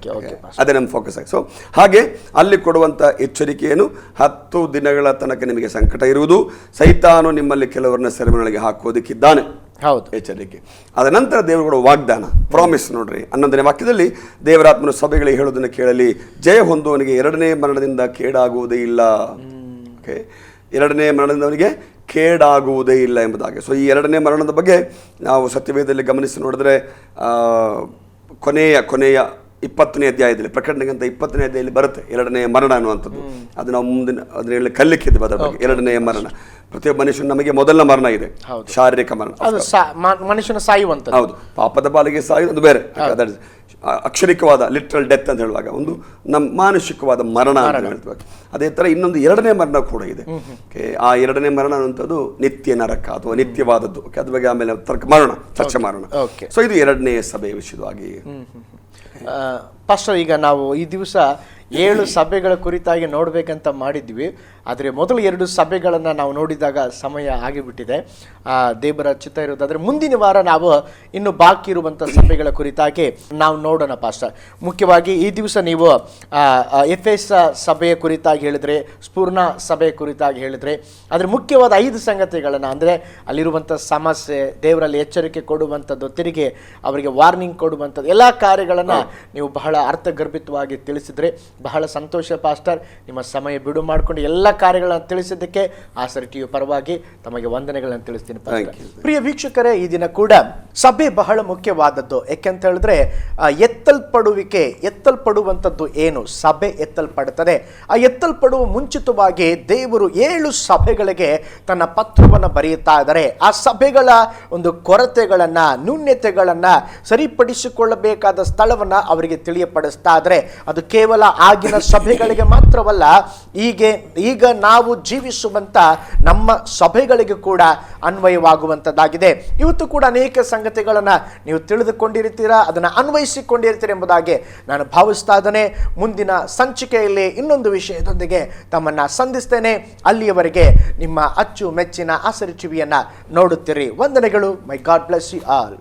[SPEAKER 2] ಅದೇ ನಮ್ಮ ಫೋಕಸ್ ಆಗಿ. ಸೊ ಹಾಗೆ ಅಲ್ಲಿ ಕೊಡುವಂತ ಎಚ್ಚರಿಕೆಯನ್ನು, 10 ದಿನಗಳ ತನಕ ನಿಮಗೆ ಸಂಕಟ ಇರುವುದು, ಸೈತಾನು ನಿಮ್ಮಲ್ಲಿ ಕೆಲವರನ್ನ ಸೆರೆಮನೆಯೊಳಗೆ ಹಾಕೋದಕ್ಕಿದ್ದಾನೆ. ಎಚ್ಚರಿಕೆ. ಅದ ನಂತರ ದೇವರು ಕೊಡುವ ವಾಗ್ದಾನ, ಪ್ರಾಮಿಸ್. ನೋಡ್ರಿ 11ನೇ ವಾಕ್ಯದಲ್ಲಿ ದೇವರಾತ್ಮನ ಸಭೆಗಳಿಗೆ ಹೇಳೋದನ್ನು ಕೇಳಲಿ, ಜಯ ಹೊಂದುವನಿಗೆ 2ನೇ ಮರಣದಿಂದ ಕೇಡಾಗುವುದೇ ಇಲ್ಲ. ಓಕೆ, 2ನೇ ಮರಣದಿಂದ ಅವನಿಗೆ ಕೇಡಾಗುವುದೇ ಇಲ್ಲ ಎಂಬುದಾಗಿ. ಸೊ ಈ 2ನೇ ಮರಣದ ಬಗ್ಗೆ ನಾವು ಸತ್ಯವೇದದಲ್ಲಿ ಗಮನಿಸಿ ನೋಡಿದ್ರೆ, ಕೊನೆಯ 20ನೇ ಅಧ್ಯಾಯದಲ್ಲಿ, ಪ್ರಕಟಣೆಗಂತ 20ನೇ ಅಧ್ಯಾಯದಲ್ಲಿ ಬರುತ್ತೆ 2ನೇ ಮರಣ ಅನ್ನುವಂಥದ್ದು. ಅದು ನಾವು ಮುಂದಿನ ಅದನ್ನ ಕಲಿಕ್ಕಿದ್ವಿ ಅದರ ಬಗ್ಗೆ. 2ನೇ ಮರಣ, ಪ್ರತಿಯೊಬ್ಬ ಮನುಷ್ಯನ ನಮಗೆ ಮೊದಲ ಮರಣ ಇದೆ, ಶಾರೀರಿಕ ಮರಣ,
[SPEAKER 1] ಮನುಷ್ಯನ ಸಾಯುವಂತ.
[SPEAKER 2] ಹೌದು, ಪಾಪದ ಪಾಲಿಗೆ ಸಾಯುವುದು ಬೇರೆ, ಅಕ್ಷರಿಕವಾದ ಲಿಟ್ರಲ್ ಡೆತ್ ಅಂತ ಹೇಳುವಾಗ ಒಂದು ನಮ್ಮ ಮಾನಸಿಕವಾದ ಮರಣ ಅಂತ ಹೇಳ್ತೀವಿ. ಅದೇ ತರ ಇನ್ನೊಂದು 2ನೇ ಮರಣ ಕೂಡ ಇದೆ. ಆ 2ನೇ ಮರಣ ಅನ್ನುವಂಥದ್ದು ನಿತ್ಯ ನರಕ ಅಥವಾ ನಿತ್ಯವಾದದ್ದು. ಅದ್ರ ಬಗ್ಗೆ ಆಮೇಲೆ ಚರ್ಚೆ ಮಾಡೋಣ. ಸೊ ಇದು 2ನೇ ಸಭೆಯ ವಿಷಯವಾಗಿ.
[SPEAKER 1] ಪಾಸ್ಟರ್, ಈಗ ನಾವು ಈ ದಿವಸ 7 ಸಭೆಗಳ ಕುರಿತಾಗಿ ನೋಡ್ಬೇಕಂತ ಮಾಡಿದ್ವಿ. ಆದರೆ ಮೊದಲು 2 ಸಭೆಗಳನ್ನು ನಾವು ನೋಡಿದಾಗ ಸಮಯ ಆಗಿಬಿಟ್ಟಿದೆ. ದೇವರ ಚಿತ್ತ ಇರೋದಾದರೆ ಮುಂದಿನ ವಾರ ನಾವು ಇನ್ನು ಬಾಕಿ ಇರುವಂಥ ಸಭೆಗಳ ಕುರಿತಾಗಿ ನಾವು ನೋಡೋಣ ಪಾಸ್ಟರ್. ಮುಖ್ಯವಾಗಿ ಈ ದಿವಸ ನೀವು ಎಫೆಸ ಸಭೆಯ ಕುರಿತಾಗಿ ಹೇಳಿದ್ರೆ, ಸ್ಪೂರ್ಣ ಸಭೆಯ ಕುರಿತಾಗಿ ಹೇಳಿದ್ರೆ, ಆದರೆ ಮುಖ್ಯವಾದ 5 ಸಂಗತಿಗಳನ್ನು, ಅಂದರೆ ಅಲ್ಲಿರುವಂಥ ಸಮಸ್ಯೆ, ದೇವರಲ್ಲಿ ಎಚ್ಚರಿಕೆ ಕೊಡುವಂಥದ್ದು, ತಿರುಗಿ ಅವರಿಗೆ ವಾರ್ನಿಂಗ್ ಕೊಡುವಂಥದ್ದು, ಎಲ್ಲ ಕಾರ್ಯಗಳನ್ನು ನೀವು ಬಹಳ ಅರ್ಥಗರ್ಭಿತವಾಗಿ ತಿಳಿಸಿದ್ರೆ ಬಹಳ ಸಂತೋಷ ಪಾಸ್ಟರ್, ನಿಮ್ಮ ಸಮಯ ಬಿಡು ಮಾಡಿಕೊಂಡು ಎಲ್ಲ ಕಾರ್ಯಗಳನ್ನು ತಿಳಿಸಿದ್ದಕ್ಕೆ ಆಸರೆ ಟಿವಿ ಪರವಾಗಿ ತಮಗೆ ವಂದನೆಗಳನ್ನು ತಿಳಿಸ್ತೀನಿ ಪಾಸ್ಟರ್. ಪ್ರಿಯ ವೀಕ್ಷಕರೇ, ಈ ದಿನ ಕೂಡ ಸಭೆ ಬಹಳ ಮುಖ್ಯವಾದದ್ದು. ಯಾಕೆಂತ ಹೇಳಿದ್ರೆ ಎತ್ತಲ್ಪಡುವಂಥದ್ದು ಏನು? ಸಭೆ ಎತ್ತಲ್ಪಡುತ್ತದೆ. ಆ ಎತ್ತಲ್ಪಡುವ ಮುಂಚಿತವಾಗಿ ದೇವರು 7 ಸಭೆಗಳಿಗೆ ತನ್ನ ಪತ್ರವನ್ನು ಬರೆಯುತ್ತಾ ಇದ್ದಾರೆ. ಆ ಸಭೆಗಳ ಒಂದು ಕೊರತೆಗಳನ್ನ, ನ್ಯೂನ್ಯತೆಗಳನ್ನ ಸರಿಪಡಿಸಿಕೊಳ್ಳಬೇಕಾದ ಸ್ಥಳವನ್ನ ಅವರಿಗೆ ತಿಳಿಯಪಡಿಸ್ತಾ ಇದ್ದಾರೆ. ಅದು ಕೇವಲ ಆಗಿನ ಸಭೆಗಳಿಗೆ ಮಾತ್ರವಲ್ಲ, ಈಗ ನಾವು ಜೀವಿಸುವಂತ ನಮ್ಮ ಸಭೆಗಳಿಗೆ ಕೂಡ ಅನ್ವಯವಾಗುವಂತದ್ದಾಗಿದೆ. ಇವತ್ತು ಕೂಡ ಅನೇಕ ಸಂಗತಿಗಳನ್ನ ನೀವು ತಿಳಿದುಕೊಂಡಿರ್ತೀರಾ, ಅದನ್ನು ಅನ್ವಯಿಸಿಕೊಂಡಿರ್ತೀರ ಎಂಬುದಾಗಿ ನಾನು ಭಾವಿಸ್ತಾ ಇದ್ದೇನೆ. ಮುಂದಿನ ಸಂಚಿಕೆಯಲ್ಲಿ ಇನ್ನೊಂದು ವಿಷಯದೊಂದಿಗೆ ತಮ್ಮನ್ನ ಸಂಧಿಸ್ತೇನೆ. ಅಲ್ಲಿಯವರೆಗೆ ನಿಮ್ಮ ಅಚ್ಚುಮೆಚ್ಚಿನ ಆಸರೆ ಟಿವಿಯನ್ನ ನೋಡುತ್ತೀರಿ. ವಂದನೆಗಳು. ಮೈ ಗಾಡ್ ಬ್ಲೆಸ್ ಯು ಆಲ್.